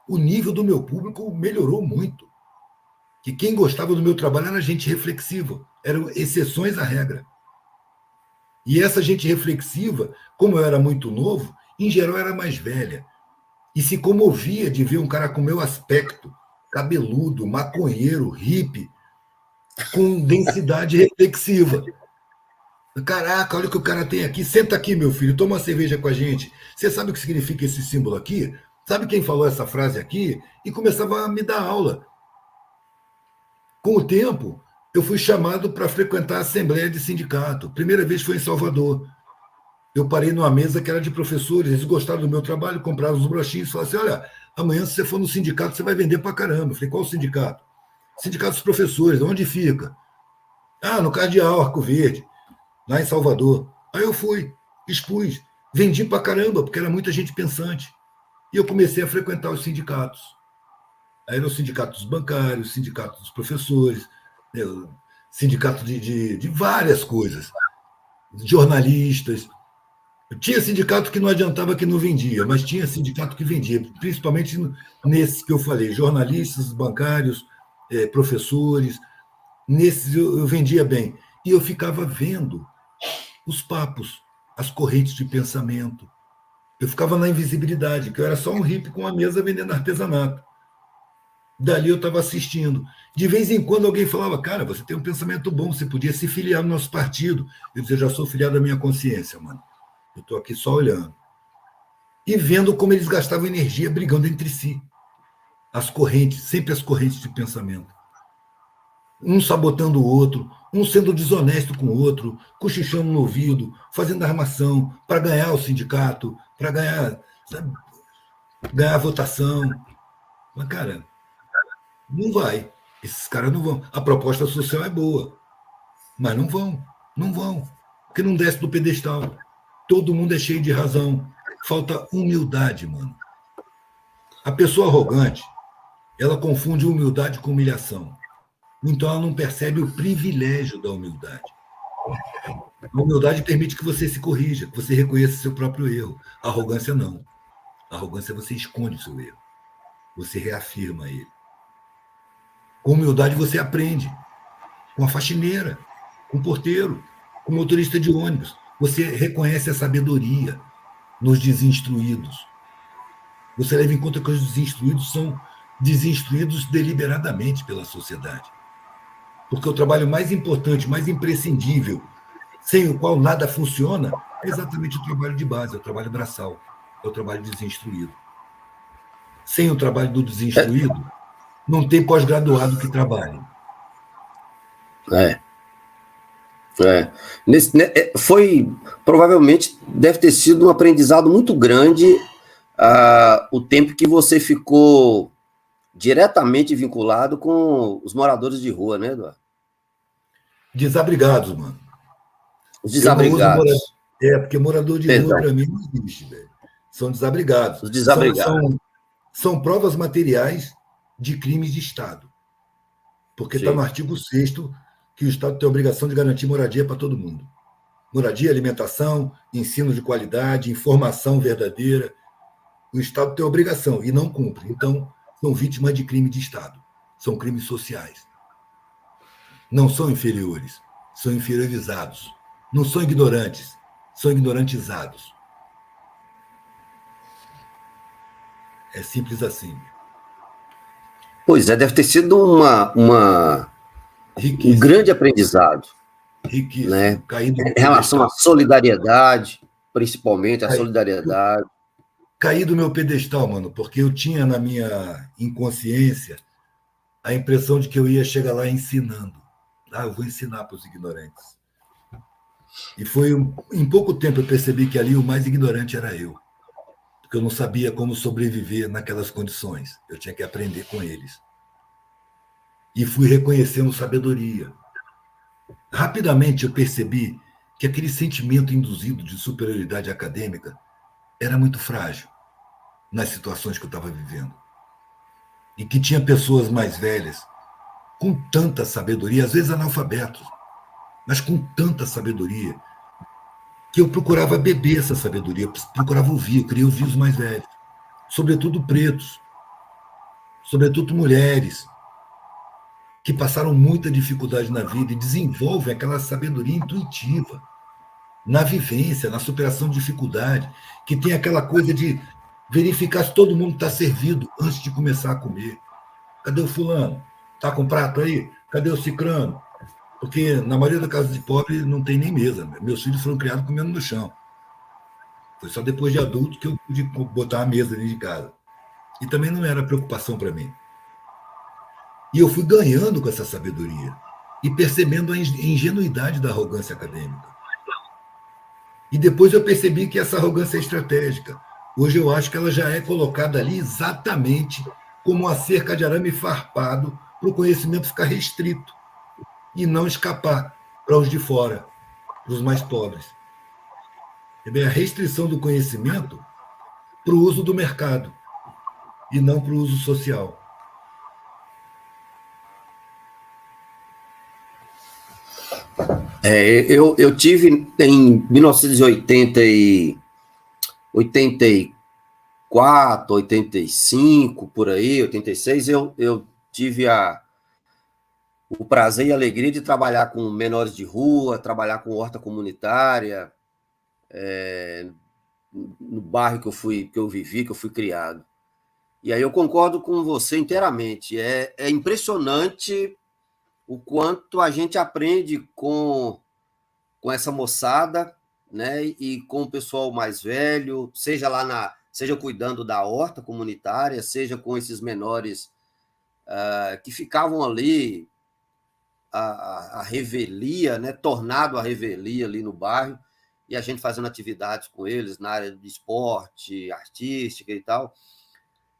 o nível do meu público melhorou muito. Que quem gostava do meu trabalho era gente reflexiva, eram exceções à regra. E essa gente reflexiva, como eu era muito novo, em geral era mais velha. E se comovia de ver um cara com meu aspecto, cabeludo, maconheiro, hippie, com densidade reflexiva. Caraca, olha o que o cara tem aqui. Senta aqui, meu filho, toma uma cerveja com a gente. Você sabe o que significa esse símbolo aqui? Sabe quem falou essa frase aqui? E começava a me dar aula. Com o tempo, eu fui chamado para frequentar a assembleia de sindicato. Primeira vez foi em Salvador. Eu parei numa mesa que era de professores, eles gostaram do meu trabalho, compraram os broxinhos e falaram assim, olha, amanhã se você for no sindicato, você vai vender para caramba. Eu falei, qual o sindicato? Sindicato dos professores, onde fica? No Cardeal, Arco Verde, lá em Salvador. Aí eu fui, expus, vendi para caramba, porque era muita gente pensante. E eu comecei a frequentar os sindicatos. Aí era o sindicato dos bancários, sindicato dos professores, sindicato de várias coisas, jornalistas. Tinha sindicato que não adiantava, que não vendia, mas tinha sindicato que vendia, principalmente nesses que eu falei, jornalistas, bancários, professores. Nesses eu vendia bem. E eu ficava vendo os papos, as correntes de pensamento. Eu ficava na invisibilidade, que eu era só um hippie com uma mesa vendendo artesanato. Dali eu estava assistindo. De vez em quando alguém falava, cara, você tem um pensamento bom, você podia se filiar no nosso partido. Eu dizia, já sou filiado à minha consciência, mano. Eu estou aqui só olhando. E vendo como eles gastavam energia brigando entre si. As correntes, sempre as correntes de pensamento. Um sabotando o outro, um sendo desonesto com o outro, cochichando no ouvido, fazendo armação para ganhar o sindicato, para ganhar a votação. Mas, cara, não vai. Esses caras não vão. A proposta social é boa, mas não vão. Não vão. Porque não desce do pedestal. Todo mundo é cheio de razão. Falta humildade, mano. A pessoa arrogante, ela confunde humildade com humilhação. Então ela não percebe o privilégio da humildade. A humildade permite que você se corrija, que você reconheça seu próprio erro. A arrogância não. A arrogância você esconde o seu erro. Você reafirma ele. Com humildade você aprende. Com a faxineira, com o porteiro, com o motorista de ônibus. Você reconhece a sabedoria nos desinstruídos. Você leva em conta que os desinstruídos são desinstruídos deliberadamente pela sociedade. Porque o trabalho mais importante, mais imprescindível sem o qual nada funciona, é exatamente o trabalho de base, é o trabalho braçal, é o trabalho desinstruído. Sem o trabalho do desinstruído, não tem pós-graduado que trabalhe. É. Foi, provavelmente, deve ter sido um aprendizado muito grande o tempo que você ficou diretamente vinculado com os moradores de rua, né, Eduardo? Desabrigados, mano. Os Eu não uso desabrigados. porque morador de rua, Perdão, para mim, não existe, velho. São desabrigados. os desabrigados. São provas materiais de crimes de Estado. Porque está no Sim. artigo 6º que o Estado tem a obrigação de garantir moradia para todo mundo. Moradia, alimentação, ensino de qualidade, informação verdadeira. O Estado tem a obrigação e não cumpre. Então, são vítimas de crime de Estado. São crimes sociais. Não são inferiores, são inferiorizados. Não são ignorantes, são ignorantizados. É simples assim. Pois é, deve ter sido um grande aprendizado. Riquíssimo. Né? Em relação à solidariedade, principalmente a solidariedade. Caí do meu pedestal, mano, porque eu tinha na minha inconsciência a impressão de que eu ia chegar lá ensinando. Eu vou ensinar para os ignorantes. E foi em pouco tempo eu percebi que ali o mais ignorante era eu, porque eu não sabia como sobreviver naquelas condições. Eu tinha que aprender com eles. E fui reconhecendo sabedoria. Rapidamente eu percebi que aquele sentimento induzido de superioridade acadêmica era muito frágil nas situações que eu estava vivendo. E que tinha pessoas mais velhas com tanta sabedoria, às vezes analfabetos, mas com tanta sabedoria, que eu procurava beber essa sabedoria, procurava ouvir, eu queria ouvir os mais velhos, sobretudo pretos, sobretudo mulheres, que passaram muita dificuldade na vida e desenvolvem aquela sabedoria intuitiva, na vivência, na superação de dificuldade, que tem aquela coisa de verificar se todo mundo está servido antes de começar a comer. Cadê o fulano? Está com prato aí? Cadê o cicrano? Porque na maioria das casas de pobre não tem nem mesa. Meus filhos foram criados comendo no chão. Foi só depois de adulto que eu pude botar uma mesa dentro de casa. E também não era preocupação para mim. E eu fui ganhando com essa sabedoria e percebendo a ingenuidade da arrogância acadêmica. E depois eu percebi que essa arrogância é estratégica. Hoje eu acho que ela já é colocada ali exatamente como uma cerca de arame farpado para o conhecimento ficar restrito e não escapar para os de fora, para os mais pobres. É a restrição do conhecimento para o uso do mercado e não para o uso social. Eu tive em 1984, 85, por aí, 86, eu tive o prazer e a alegria de trabalhar com menores de rua, trabalhar com horta comunitária, no bairro que eu vivi, que eu fui criado. E aí eu concordo com você inteiramente. É impressionante o quanto a gente aprende com essa moçada, né, e com o pessoal mais velho, seja cuidando da horta comunitária, seja com esses menores que ficavam ali a revelia, né, tornado a revelia ali no bairro, e a gente fazendo atividades com eles na área de esporte, artística e tal.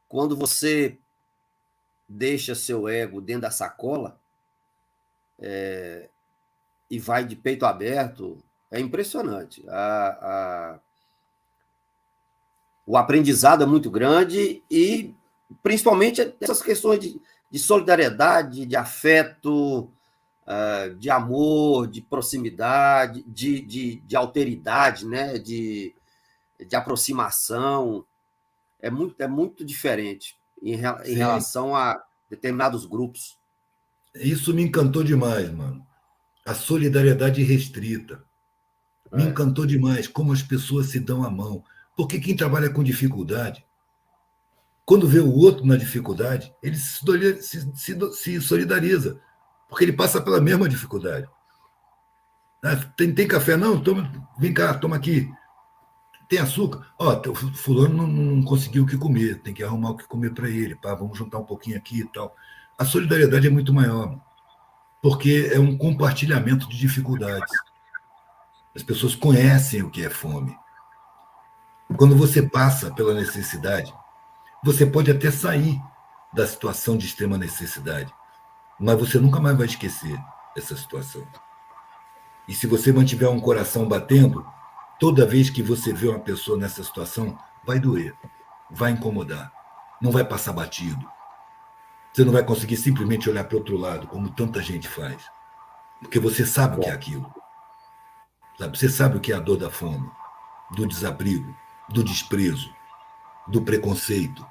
Quando você deixa seu ego dentro da sacola e vai de peito aberto, é impressionante. O aprendizado é muito grande e, principalmente, essas questões de solidariedade, de afeto, de amor, de proximidade, de alteridade, né? de aproximação. É muito diferente em relação a determinados grupos. Isso me encantou demais, mano. A solidariedade restrita. Me encantou demais como as pessoas se dão a mão. Porque quem trabalha com dificuldade, quando vê o outro na dificuldade, ele se solidariza, porque ele passa pela mesma dificuldade. Ah, tem café? Não? Toma, vem cá, toma aqui. Tem açúcar? Ó, fulano não conseguiu o que comer, tem que arrumar o que comer para ele. Pá, vamos juntar um pouquinho aqui e tal. A solidariedade é muito maior, porque é um compartilhamento de dificuldades. As pessoas conhecem o que é fome. Quando você passa pela necessidade, você pode até sair da situação de extrema necessidade, mas você nunca mais vai esquecer essa situação. E se você mantiver um coração batendo, toda vez que você vê uma pessoa nessa situação, vai doer, vai incomodar, não vai passar batido. Você não vai conseguir simplesmente olhar para o outro lado, como tanta gente faz. Porque você sabe o que é aquilo. Sabe? Você sabe o que é a dor da fome, do desabrigo, do desprezo, do preconceito,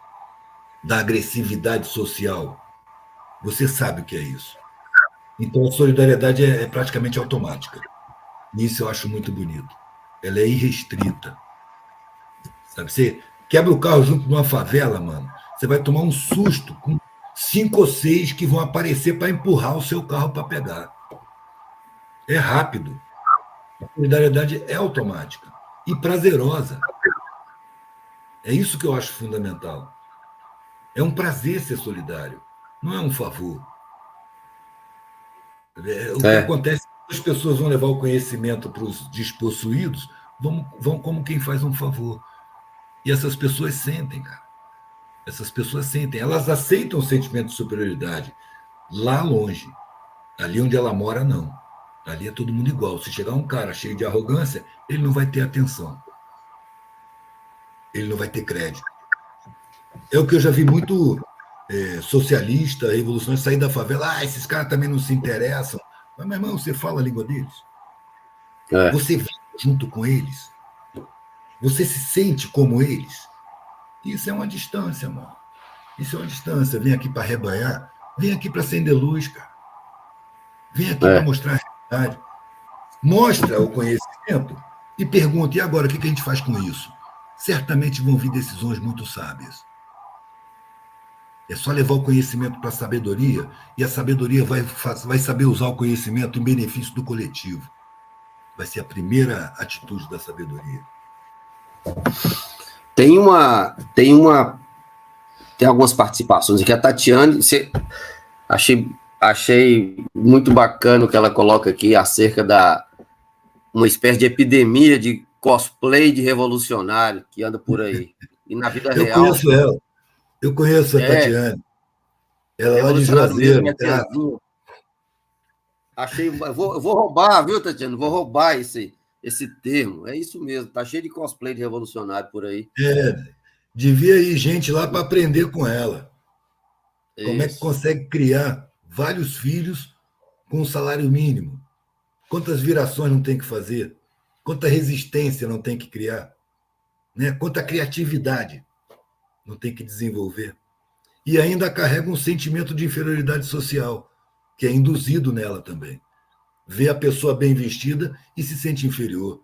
da agressividade social. Você sabe o que é isso. Então, a solidariedade é praticamente automática. E isso eu acho muito bonito. Ela é irrestrita. Sabe? Você quebra o carro junto numa favela, mano, você vai tomar um susto com 5 ou 6 que vão aparecer para empurrar o seu carro para pegar. É rápido. A solidariedade é automática e prazerosa. É isso que eu acho fundamental. É um prazer ser solidário, não é um favor. O que acontece é que as pessoas vão levar o conhecimento para os despossuídos, vão como quem faz um favor. E essas pessoas sentem, cara. Essas pessoas sentem. Elas aceitam o sentimento de superioridade lá longe. Ali onde ela mora, não. Ali é todo mundo igual. Se chegar um cara cheio de arrogância, ele não vai ter atenção. Ele não vai ter crédito. É o que eu já vi muito socialista, revolucionário, sair da favela. Ah, esses caras também não se interessam. Mas, meu irmão, você fala a língua deles. Você vive junto com eles. Você se sente como eles. Isso é uma distância, mano. Isso é uma distância. Vem aqui para arrebanhar. Vem aqui para acender luz, cara. Vem aqui para mostrar a realidade. Mostra o conhecimento e pergunta, e agora, o que a gente faz com isso? Certamente vão vir decisões muito sábias. É só levar o conhecimento para a sabedoria, e a sabedoria vai saber usar o conhecimento em benefício do coletivo. Vai ser a primeira atitude da sabedoria. Tem algumas participações aqui. A Tatiane, achei muito bacana o que ela coloca aqui acerca da uma espécie de epidemia de cosplay de revolucionário que anda por aí. E na vida real... conheço ela. Eu conheço a Tatiane. Ela é lá de Juazeiro. Achei... Eu vou roubar, viu, Tatiane? Vou roubar esse termo. É isso mesmo. Tá cheio de cosplay de revolucionário por aí. Devia ir gente lá para aprender com ela. Isso. Como é que consegue criar vários filhos com um salário mínimo? Quantas virações não tem que fazer? Quanta resistência não tem que criar? Né? Quanta criatividade não tem que desenvolver? E ainda carrega um sentimento de inferioridade social, que é induzido nela também. Vê a pessoa bem vestida e se sente inferior.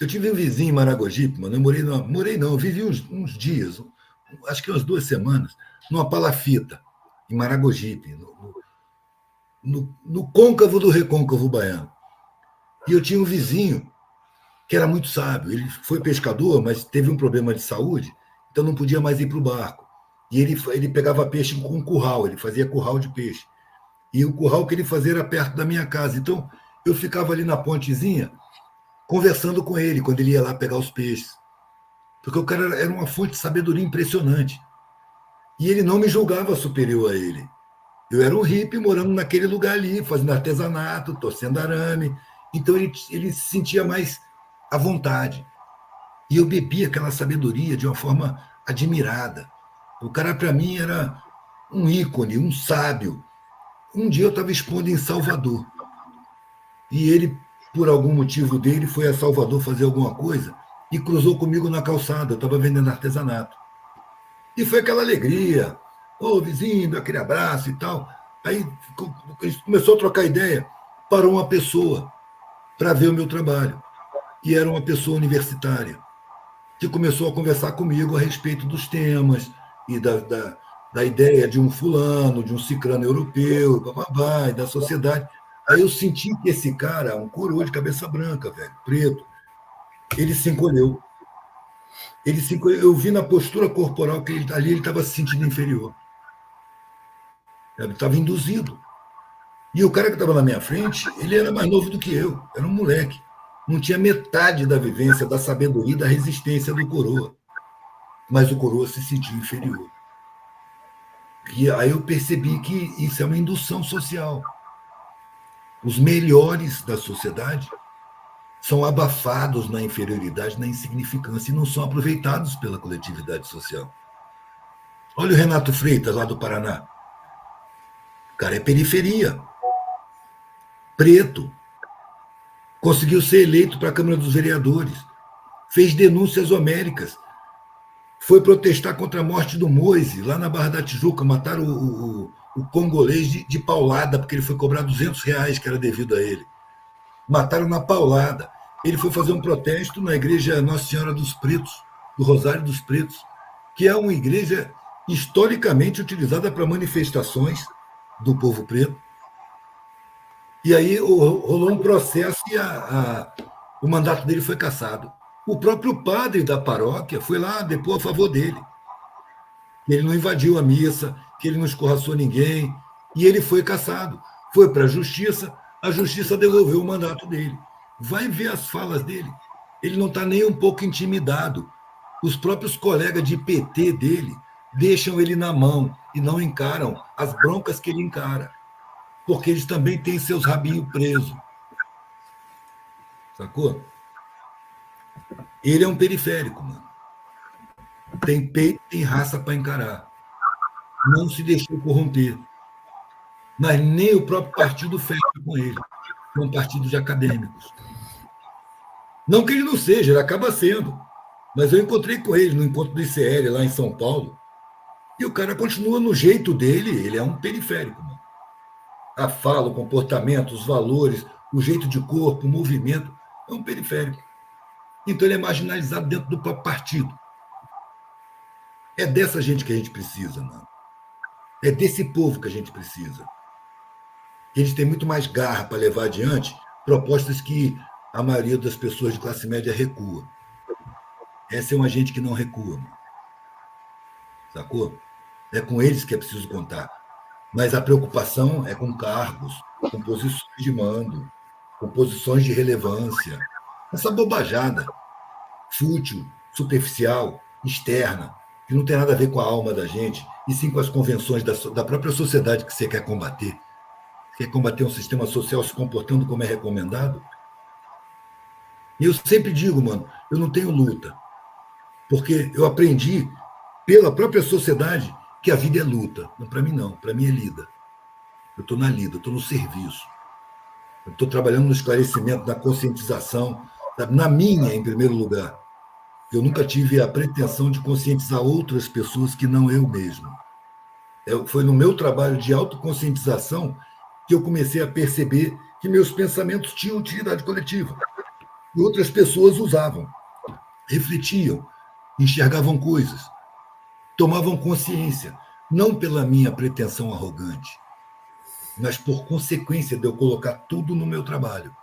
Eu tive um vizinho em Maragogipe, mano. Eu vivi uns dias, acho que umas 2 semanas, numa palafita, em Maragogipe, no côncavo do recôncavo baiano. E eu tinha um vizinho que era muito sábio. Ele foi pescador, mas teve um problema de saúde, então não podia mais ir para o barco. E ele pegava peixe com curral, ele fazia curral de peixe. E o curral que ele fazia era perto da minha casa. Então, eu ficava ali na pontezinha, conversando com ele, quando ele ia lá pegar os peixes. Porque o cara era uma fonte de sabedoria impressionante. E ele não me julgava superior a ele. Eu era um hippie morando naquele lugar ali, fazendo artesanato, torcendo arame. Então, ele se sentia mais à vontade. E eu bebia aquela sabedoria de uma forma admirada. O cara, para mim, era um ícone, um sábio. Um dia eu estava expondo em Salvador. E ele, por algum motivo dele, foi a Salvador fazer alguma coisa e cruzou comigo na calçada. Eu estava vendendo artesanato. E foi aquela alegria. Ô, vizinho, aquele abraço e tal. Aí a gente começou a trocar ideia. Parou uma pessoa para ver o meu trabalho. E era uma pessoa universitária, que começou a conversar comigo a respeito dos temas e da ideia de um fulano, de um cicrano europeu, bababá, e da sociedade. Aí eu senti que esse cara, um coroa de cabeça branca, velho, preto, ele se encolheu. Eu vi na postura corporal que ali ele estava se sentindo inferior. Ele estava induzido. E o cara que estava na minha frente, ele era mais novo do que eu, era um moleque. Não tinha metade da vivência, da sabedoria, da resistência do coroa. Mas o coroa se sentiu inferior. E aí eu percebi que isso é uma indução social. Os melhores da sociedade são abafados na inferioridade, na insignificância, e não são aproveitados pela coletividade social. Olha o Renato Freitas, lá do Paraná. O cara é periferia. Preto. Conseguiu ser eleito para a Câmara dos Vereadores. Fez denúncias homéricas. Foi protestar contra a morte do Moise, lá na Barra da Tijuca. Mataram o congolês de paulada, porque ele foi cobrar R$ 200, que era devido a ele. Mataram na paulada. Ele foi fazer um protesto na igreja Nossa Senhora dos Pretos, do Rosário dos Pretos, que é uma igreja historicamente utilizada para manifestações do povo preto. E aí rolou um processo e o mandato dele foi cassado. O próprio padre da paróquia foi lá depor a favor dele. Que ele não invadiu a missa, que ele não escorraçou ninguém, e ele foi cassado. Foi para a justiça devolveu o mandato dele. Vai ver as falas dele. Ele não está nem um pouco intimidado. Os próprios colegas de PT dele deixam ele na mão e não encaram as broncas que ele encara. Porque eles também têm seus rabinhos presos. Sacou? Ele é um periférico, mano. Tem peito, tem raça para encarar. Não se deixou corromper. Mas nem o próprio partido fecha com ele. É um partido de acadêmicos. Não que ele não seja, ele acaba sendo. Mas eu encontrei com ele no encontro do ICL, lá em São Paulo, e o cara continua no jeito dele, ele é um periférico, mano. A fala, o comportamento, os valores, o jeito de corpo, o movimento, é um periférico. Então ele é marginalizado dentro do próprio partido. É dessa gente que a gente precisa, mano. É desse povo que a gente precisa. Eles têm muito mais garra para levar adiante propostas que a maioria das pessoas de classe média recua. Essa é uma gente que não recua, mano. Sacou? É com eles que é preciso contar. Mas a preocupação é com cargos, com posições de mando, com posições de relevância. Essa bobajada fútil, superficial, externa, que não tem nada a ver com a alma da gente, e sim com as convenções da própria sociedade que você quer combater. Você quer combater um sistema social se comportando como é recomendado? E eu sempre digo, mano, eu não tenho luta. Porque eu aprendi pela própria sociedade que a vida é luta. Para mim, não. Para mim é lida. Eu estou na lida, eu estou no serviço. Eu estou trabalhando no esclarecimento, na conscientização, na minha, em primeiro lugar. Eu nunca tive a pretensão de conscientizar outras pessoas que não eu mesmo. Foi no meu trabalho de autoconscientização que eu comecei a perceber que meus pensamentos tinham utilidade coletiva. E outras pessoas usavam, refletiam, enxergavam coisas, tomavam consciência, não pela minha pretensão arrogante, mas por consequência de eu colocar tudo no meu trabalho.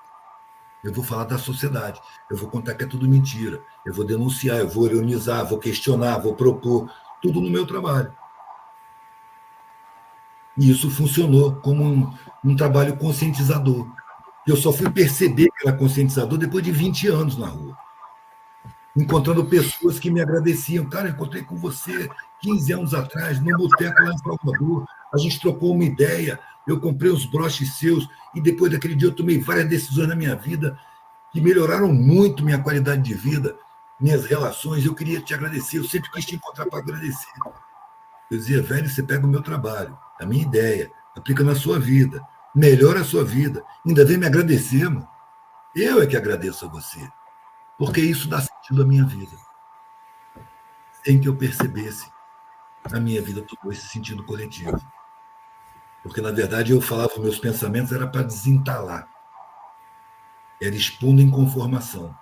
Eu vou falar da sociedade, eu vou contar que é tudo mentira, eu vou denunciar, eu vou ironizar, vou questionar, vou propor, tudo no meu trabalho. E isso funcionou como um trabalho conscientizador. Eu só fui perceber que era conscientizador depois de 20 anos na rua. Encontrando pessoas que me agradeciam. Cara, eu encontrei com você 15 anos atrás, no boteco lá em Salvador. A gente trocou uma ideia, eu comprei uns broches seus, e depois daquele dia eu tomei várias decisões na minha vida que melhoraram muito minha qualidade de vida, minhas relações. Eu queria te agradecer, eu sempre quis te encontrar para agradecer. Eu dizia, velho, você pega o meu trabalho, a minha ideia, aplica na sua vida, melhora a sua vida, ainda vem me agradecer, mano. Eu é que agradeço a você, porque isso dá sentido à minha vida. Sem que eu percebesse, a minha vida tomou esse sentido coletivo. Porque, na verdade, eu falava meus pensamentos, era para desentalar. Era expondo inconformação.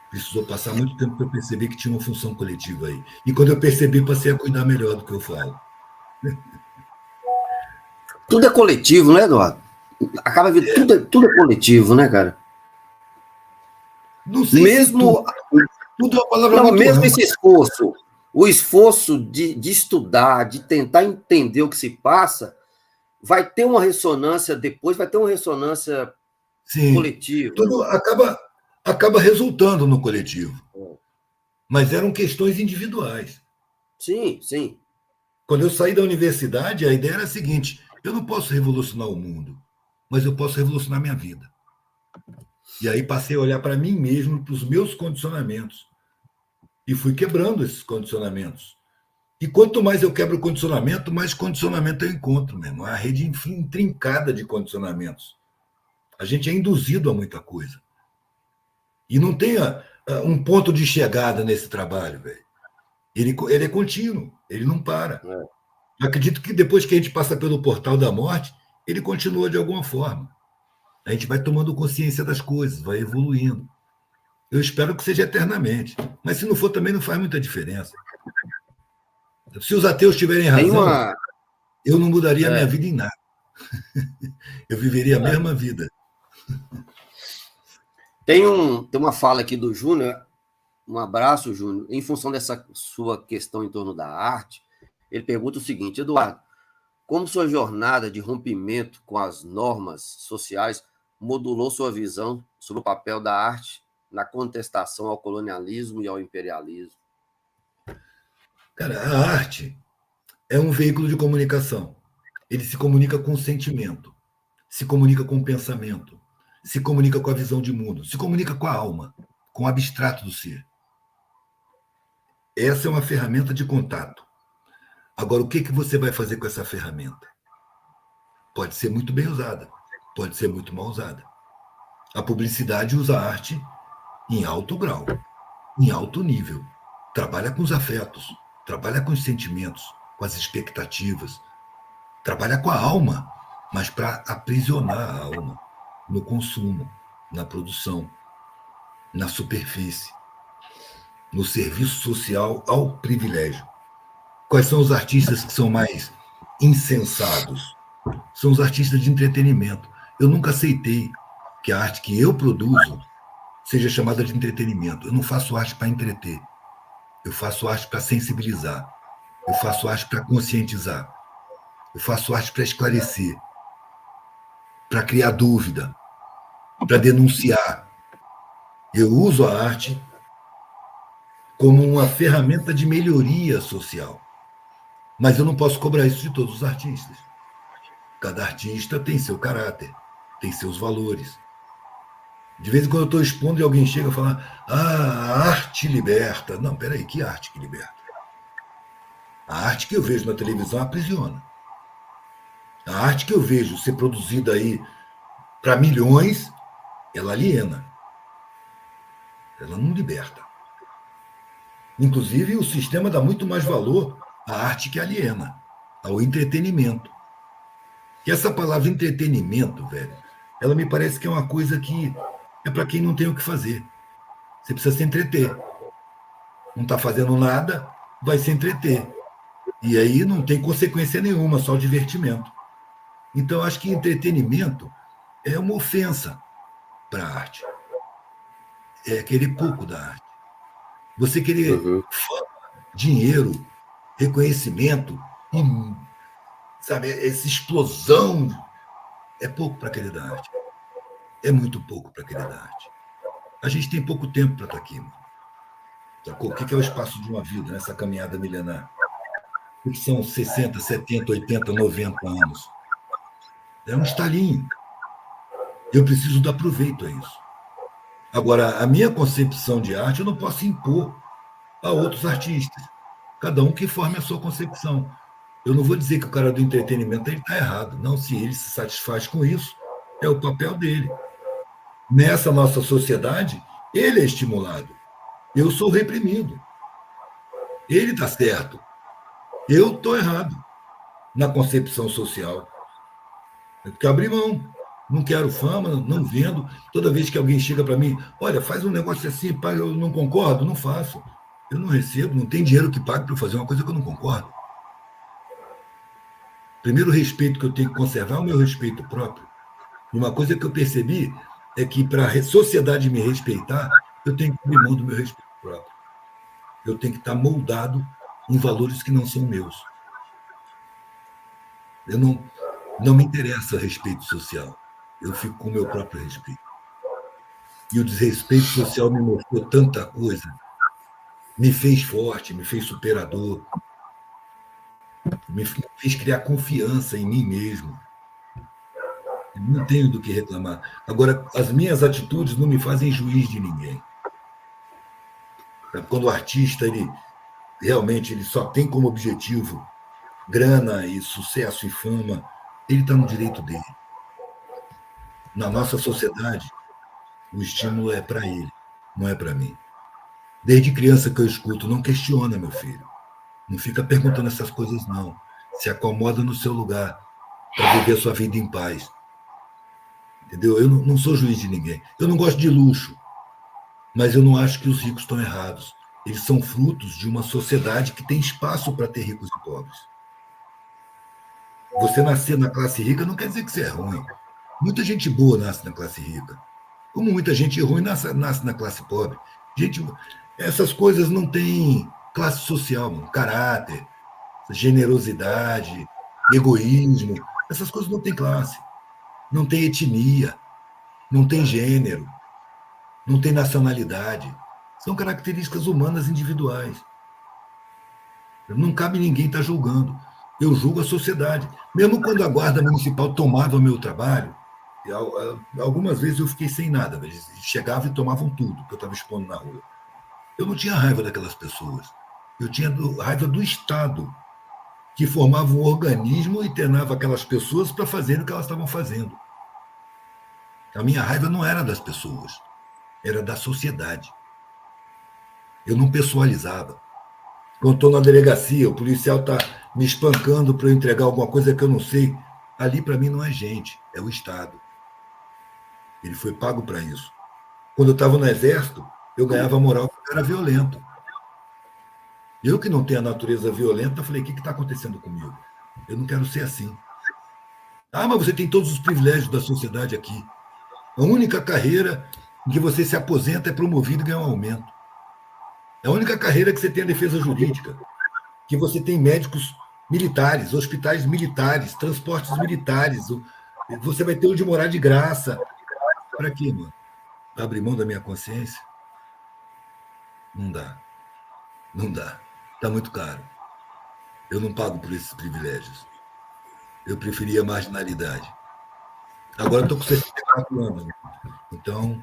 Precisou passar muito tempo para eu perceber que tinha uma função coletiva aí. E quando eu percebi, passei a cuidar melhor do que eu falo. Tudo é coletivo, né, Eduardo? Acaba vendo tudo é coletivo, né, cara? Não sei mesmo, se tudo é uma palavra não, muito mesmo ampla. esse esforço, o esforço de estudar, de tentar entender o que se passa, vai ter uma ressonância depois, vai ter uma ressonância Sim, coletiva. tudo acaba resultando no coletivo. Mas eram questões individuais. Sim, sim. Quando eu saí da universidade, a ideia era a seguinte: eu não posso revolucionar o mundo, mas eu posso revolucionar minha vida. E aí passei a olhar para mim mesmo, para os meus condicionamentos. E fui quebrando esses condicionamentos. E quanto mais eu quebro o condicionamento, mais condicionamento eu encontro, mesmo. A rede intrincada de condicionamentos. A gente é induzido a muita coisa. E não tem um ponto de chegada nesse trabalho, velho. Ele é contínuo, ele não para. Eu acredito que depois que a gente passa pelo portal da morte, ele continua de alguma forma. A gente vai tomando consciência das coisas, vai evoluindo. Eu espero que seja eternamente. Mas se não for, também não faz muita diferença. Se os ateus tiverem Tem razão, uma. eu não mudaria a minha É, vida em nada. Eu viveria a mesma vida. tem uma fala aqui do Júnior. Um abraço, Júnior. Em função dessa sua questão em torno da arte, ele pergunta o seguinte: Eduardo, como sua jornada de rompimento com as normas sociais modulou sua visão sobre o papel da arte na contestação ao colonialismo e ao imperialismo? Cara, a arte é um veículo de comunicação. Ele se comunica com o sentimento, se comunica com o pensamento, se comunica com a visão de mundo, se comunica com a alma, com o abstrato do ser. Essa é uma ferramenta de contato. Agora, o que você vai fazer com essa ferramenta? Pode ser muito bem usada, pode ser muito mal usada. A publicidade usa a arte em alto grau, em alto nível. Trabalha com os afetos, trabalha com os sentimentos, com as expectativas, trabalha com a alma, mas para aprisionar a alma no consumo, na produção, na superfície, no serviço social ao privilégio. Quais são os artistas que são mais insensados? São os artistas de entretenimento. Eu nunca aceitei que a arte que eu produzo seja chamada de entretenimento. Eu não faço arte para entreter. Eu faço arte para sensibilizar. Eu faço arte para conscientizar. Eu faço arte para esclarecer, para criar dúvida, para denunciar. Eu uso a arte como uma ferramenta de melhoria social. Mas eu não posso cobrar isso de todos os artistas. Cada artista tem seu caráter, tem seus valores. De vez em quando eu estou expondo e alguém chega e fala: a arte liberta. Não, peraí, que arte que liberta? A arte que eu vejo na televisão aprisiona. A arte que eu vejo ser produzida aí para milhões, ela aliena. Ela não liberta. Inclusive, o sistema dá muito mais valor à arte que aliena, ao entretenimento. E essa palavra entretenimento, velho, ela me parece que é uma coisa que é para quem não tem o que fazer. Você precisa se entreter. Não está fazendo nada, vai se entreter. E aí não tem consequência nenhuma, só divertimento. Então, acho que entretenimento é uma ofensa para a arte. É querer pouco da arte. Você querer fama, dinheiro, reconhecimento, sabe, essa explosão é pouco para querer da arte. É muito pouco para querer da arte. A gente tem pouco tempo para estar aqui, mano. Sacou? O que é o espaço de uma vida nessa caminhada milenar? O que são 60, 70, 80, 90 anos? É um estalinho. Eu preciso dar proveito a isso. Agora, a minha concepção de arte eu não posso impor a outros artistas. Cada um que forme a sua concepção. Eu não vou dizer que o cara do entretenimento está errado. Não, se ele se satisfaz com isso, é o papel dele. Nessa nossa sociedade, ele é estimulado. Eu sou reprimido. Ele está certo. Eu estou errado na concepção social. Eu tenho que abrir mão. Não quero fama, não vendo. Toda vez que alguém chega para mim, olha, faz um negócio assim, pai, eu não concordo, não faço. Eu não recebo, não tem dinheiro que pague para fazer uma coisa que eu não concordo. primeiro respeito que eu tenho que conservar é o meu respeito próprio. E uma coisa que eu percebi é que, para a sociedade me respeitar, eu tenho que abrir mão do meu respeito próprio. Eu tenho que estar moldado em valores que não são meus. Eu não me interessa respeito social. Eu fico com o meu próprio respeito. E o desrespeito social me mostrou tanta coisa. Me fez forte, me fez superador, me fez criar confiança em mim mesmo. Eu não tenho do que reclamar. Agora, as minhas atitudes não me fazem juiz de ninguém. Quando o artista ele só tem como objetivo grana e sucesso e fama, ele está no direito dele. Na nossa sociedade, o estímulo é para ele, não é para mim. Desde criança que eu escuto, não questiona, meu filho. Não fica perguntando essas coisas, não. Se acomoda no seu lugar para viver a sua vida em paz. Entendeu? Eu não sou juiz de ninguém. Eu não gosto de luxo, mas eu não acho que os ricos estão errados. Eles são frutos de uma sociedade que tem espaço para ter ricos e pobres. Você nascer na classe rica não quer dizer que você é ruim. Muita gente boa nasce na classe rica. Como muita gente ruim nasce na classe pobre. Gente, essas coisas não têm classe social, mano. Caráter, generosidade, egoísmo. Essas coisas não têm classe. Não tem etnia, não tem gênero, não tem nacionalidade. São características humanas individuais. Não cabe ninguém estar julgando. Eu julgo a sociedade. Mesmo quando a guarda municipal tomava o meu trabalho, algumas vezes eu fiquei sem nada. Eles chegavam e tomavam tudo que eu estava expondo na rua. Eu não tinha raiva daquelas pessoas. Eu tinha raiva do Estado, que formava um organismo e treinava aquelas pessoas para fazerem o que elas estavam fazendo. A minha raiva não era das pessoas, era da sociedade. Eu não pessoalizava. Quando estou na delegacia, o policial está me espancando para eu entregar alguma coisa que eu não sei. Ali, para mim, não é gente, é o Estado. Ele foi pago para isso. Quando eu estava no Exército, eu ganhava moral porque eu era violento. Eu que não tenho a natureza violenta, falei, o que está acontecendo comigo? Eu não quero ser assim. Ah, mas você tem todos os privilégios da sociedade aqui. A única carreira em que você se aposenta é promovido e ganha um aumento. É a única carreira que você tem a defesa jurídica, que você tem médicos militares, hospitais militares, transportes militares. Você vai ter onde morar de graça. Para quê, mano? Para abrir mão da minha consciência? Não dá. Não dá. Está muito caro. Eu não pago por esses privilégios. Eu preferia a marginalidade. Agora estou com 64 anos. Então,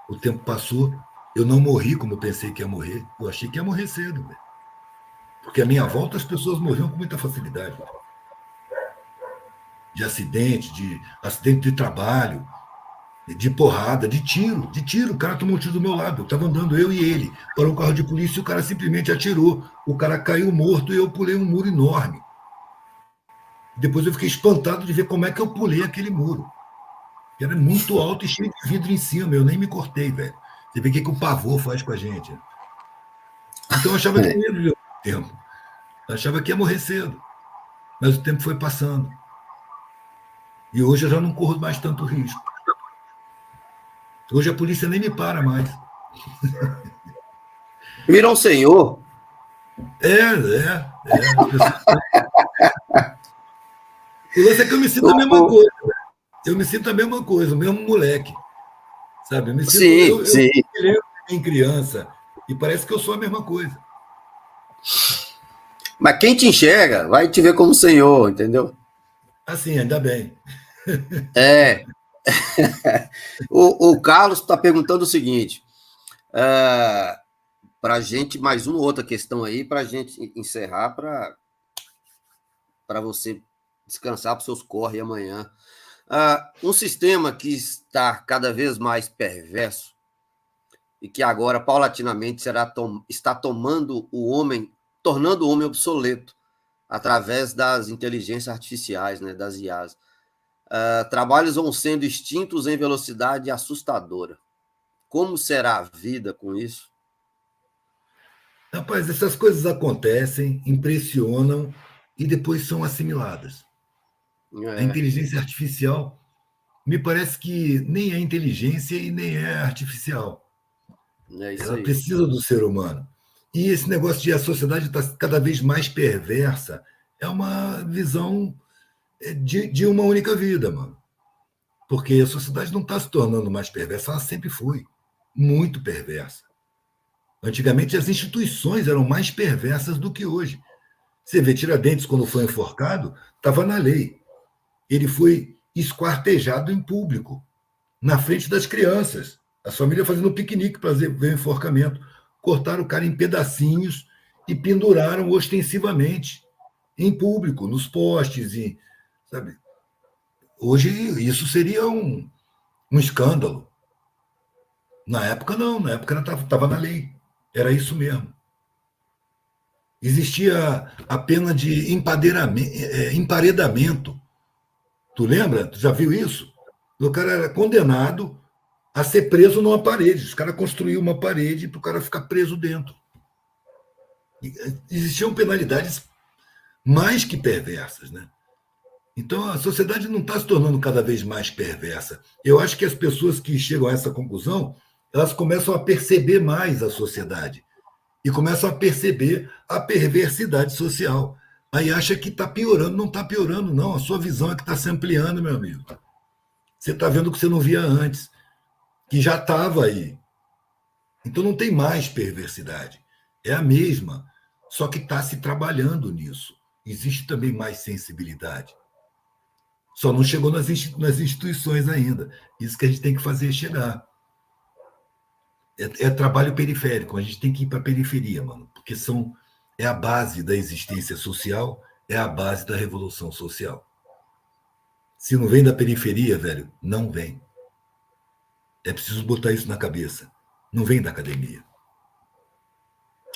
o tempo passou. Eu não morri como eu pensei que ia morrer. Eu achei que ia morrer cedo. Véio. Porque à minha volta as pessoas morriam com muita facilidade. De acidente de trabalho, de porrada, de tiro. O cara tomou um tiro do meu lado. Eu estava andando, eu e ele. Parou um carro de polícia e o cara simplesmente atirou. O cara caiu morto e eu pulei um muro enorme. Depois eu fiquei espantado de ver como é que eu pulei aquele muro. Era muito alto e cheio de vidro em cima. Eu nem me cortei, velho. Você vê o que o pavor faz com a gente. Então eu achava que não ia viver muito tempo. Eu achava que ia morrer cedo. Mas o tempo foi passando. E hoje eu já não corro mais tanto risco. Hoje a polícia nem me para mais. Virou um senhor. O lance é que eu me sinto a mesma coisa. Eu me sinto a mesma coisa, o mesmo moleque. Sabe? Eu me sinto sim. Eu em criança e parece que eu sou a mesma coisa. Mas quem te enxerga vai te ver como senhor, entendeu? Assim, ainda bem. É. O Carlos está perguntando o seguinte: para a gente, mais uma outra questão aí, para a gente encerrar, para você descansar para os seus corre amanhã. Um sistema que está cada vez mais perverso e que agora, paulatinamente, está tornando o homem obsoleto através das inteligências artificiais, né, das IAs. Trabalhos vão sendo extintos em velocidade assustadora. Como será a vida com isso? Rapaz, essas coisas acontecem, impressionam e depois são assimiladas. A inteligência artificial, me parece que nem é inteligência e nem é artificial. Ela precisa do ser humano. E esse negócio de a sociedade está cada vez mais perversa é uma visão de uma única vida, mano. Porque a sociedade não está se tornando mais perversa, ela sempre foi muito perversa. Antigamente, as instituições eram mais perversas do que hoje. Você vê, Tiradentes, quando foi enforcado, estava na lei. Ele foi esquartejado em público, na frente das crianças. A família fazendo um piquenique para ver o enforcamento. Cortaram o cara em pedacinhos e penduraram ostensivamente em público, nos postes. Sabe? Hoje, isso seria um escândalo. Na época, não. Na época, estava na lei. Era isso mesmo. Existia a pena de emparedamento. Tu lembra? Tu já viu isso? O cara era condenado a ser preso numa parede. Os caras construíam uma parede para o cara ficar preso dentro. Existiam penalidades mais que perversas, né? Então, a sociedade não está se tornando cada vez mais perversa. Eu acho que as pessoas que chegam a essa conclusão, elas começam a perceber mais a sociedade e começam a perceber a perversidade social. Aí acha que está piorando. Não está piorando, não. A sua visão é que está se ampliando, meu amigo. Você está vendo o que você não via antes, que já estava aí. Então não tem mais perversidade. É a mesma, só que está se trabalhando nisso. Existe também mais sensibilidade. Só não chegou nas instituições ainda. Isso que a gente tem que fazer chegar. É trabalho periférico. A gente tem que ir para a periferia, mano, porque é a base da existência social, é a base da revolução social. Se não vem da periferia, velho, não vem. É preciso botar isso na cabeça. Não vem da academia.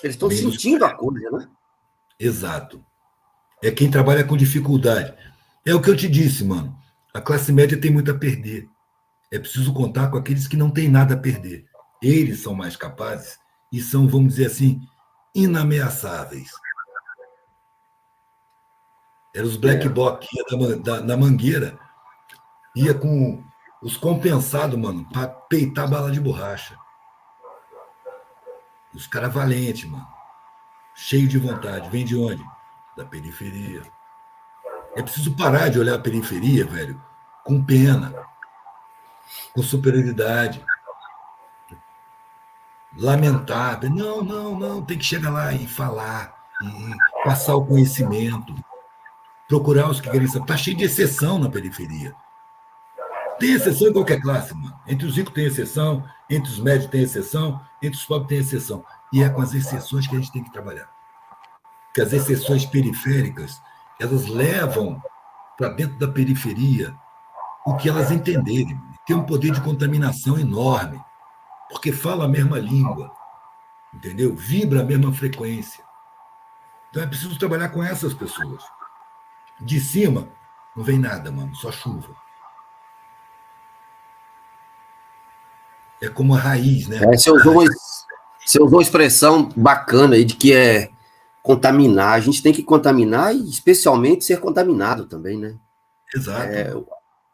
Eles estão sentindo a coisa, né? Exato. É quem trabalha com dificuldade. É o que eu te disse, mano. A classe média tem muito a perder. É preciso contar com aqueles que não têm nada a perder. Eles são mais capazes e são, vamos dizer assim, inameaçáveis. Eram os black bloc que ia na mangueira, ia com os compensados, mano, para peitar bala de borracha. Os caras valentes, mano. Cheio de vontade. Vem de onde? Da periferia. É preciso parar de olhar a periferia, velho, com pena, com superioridade. Lamentar. Não. Tem que chegar lá e falar, e passar o conhecimento, procurar os que querem saber. Está cheio de exceção na periferia. Tem exceção em qualquer classe, mano. Entre os ricos tem exceção, entre os médios tem exceção, entre os pobres tem exceção. E é com as exceções que a gente tem que trabalhar. Porque as exceções periféricas, elas levam para dentro da periferia o que elas entenderem. Tem um poder de contaminação enorme, porque fala a mesma língua, entendeu? Vibra a mesma frequência. Então é preciso trabalhar com essas pessoas. De cima, não vem nada, mano, só chuva. É como a raiz, né? Você usou uma expressão bacana aí de que é contaminar. A gente tem que contaminar e, especialmente, ser contaminado também, né? Exato.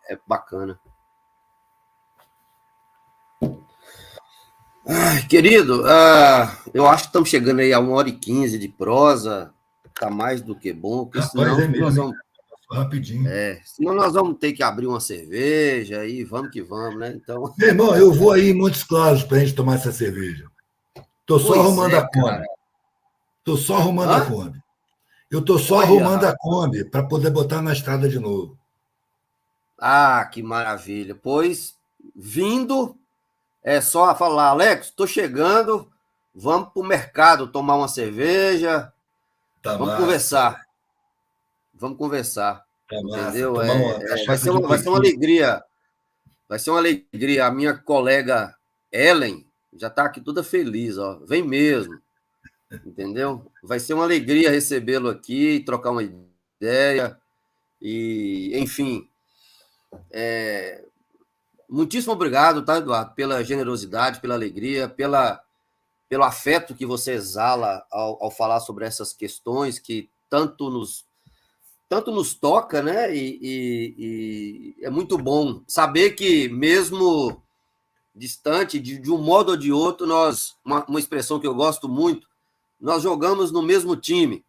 É bacana. Ai, querido, eu acho que estamos chegando aí a 1h15 de prosa. Está mais do que bom, porque senão nós vamos... Rapidinho. Senão nós vamos ter que abrir uma cerveja e vamos que vamos, né? Então... Meu irmão, eu vou aí em Montes Claros para a gente tomar essa cerveja. Estou só arrumando a Kombi. Estou só arrumando a Kombi. Eu estou só arrumando a Kombi para poder botar na estrada de novo. Ah, que maravilha. Pois, vindo, é só falar, Alex, estou chegando, vamos para o mercado tomar uma cerveja, vamos conversar. Vamos conversar. Tá entendeu? Vai ser uma alegria. Vai ser uma alegria. A minha colega Ellen já está aqui toda feliz, ó. Vem mesmo. Entendeu? Vai ser uma alegria recebê-lo aqui, trocar uma ideia. E, enfim. Muitíssimo obrigado, tá, Eduardo, pela generosidade, pela alegria, pelo afeto que você exala ao falar sobre essas questões que tanto nos tanto nos toca, né? E é muito bom saber que, mesmo distante, de um modo ou de outro, uma expressão que eu gosto muito, nós jogamos no mesmo time.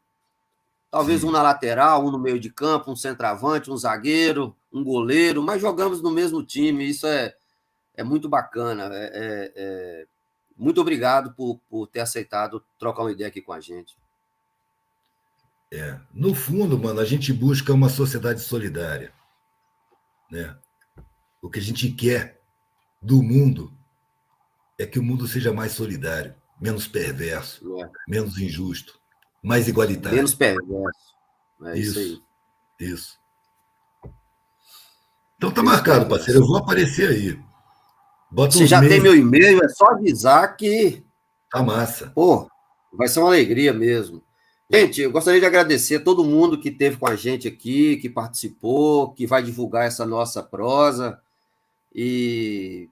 Talvez um na lateral, um no meio de campo, um centroavante, um zagueiro, um goleiro, mas jogamos no mesmo time. Isso é muito bacana. Muito obrigado por ter aceitado trocar uma ideia aqui com a gente. No fundo, mano, a gente busca uma sociedade solidária, né? O que a gente quer do mundo é que o mundo seja mais solidário, menos perverso, menos injusto, mais igualitário. Menos perverso. Isso aí. Isso. Então tá marcado, parceiro. Eu vou aparecer aí. Você já tem meu e-mail, é só avisar que... Tá massa. Pô, vai ser uma alegria mesmo. Gente, eu gostaria de agradecer a todo mundo que esteve com a gente aqui, que participou, que vai divulgar essa nossa prosa. E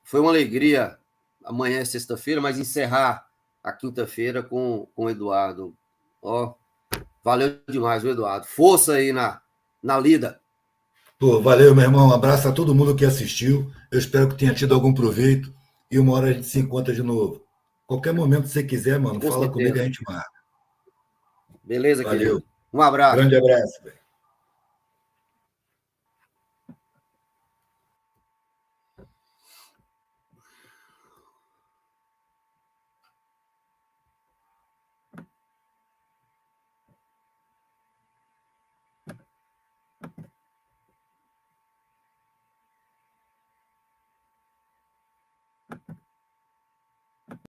foi uma alegria, amanhã é sexta-feira, mas encerrar a quinta-feira com o Eduardo. Ó, valeu demais, Eduardo. Força aí na lida. Pô, valeu, meu irmão. Um abraço a todo mundo que assistiu. Eu espero que tenha tido algum proveito. E uma hora a gente se encontra de novo. Qualquer momento que você quiser, mano, fala comigo e a gente marca. Beleza, valeu. Querido. Um abraço. Grande abraço, velho.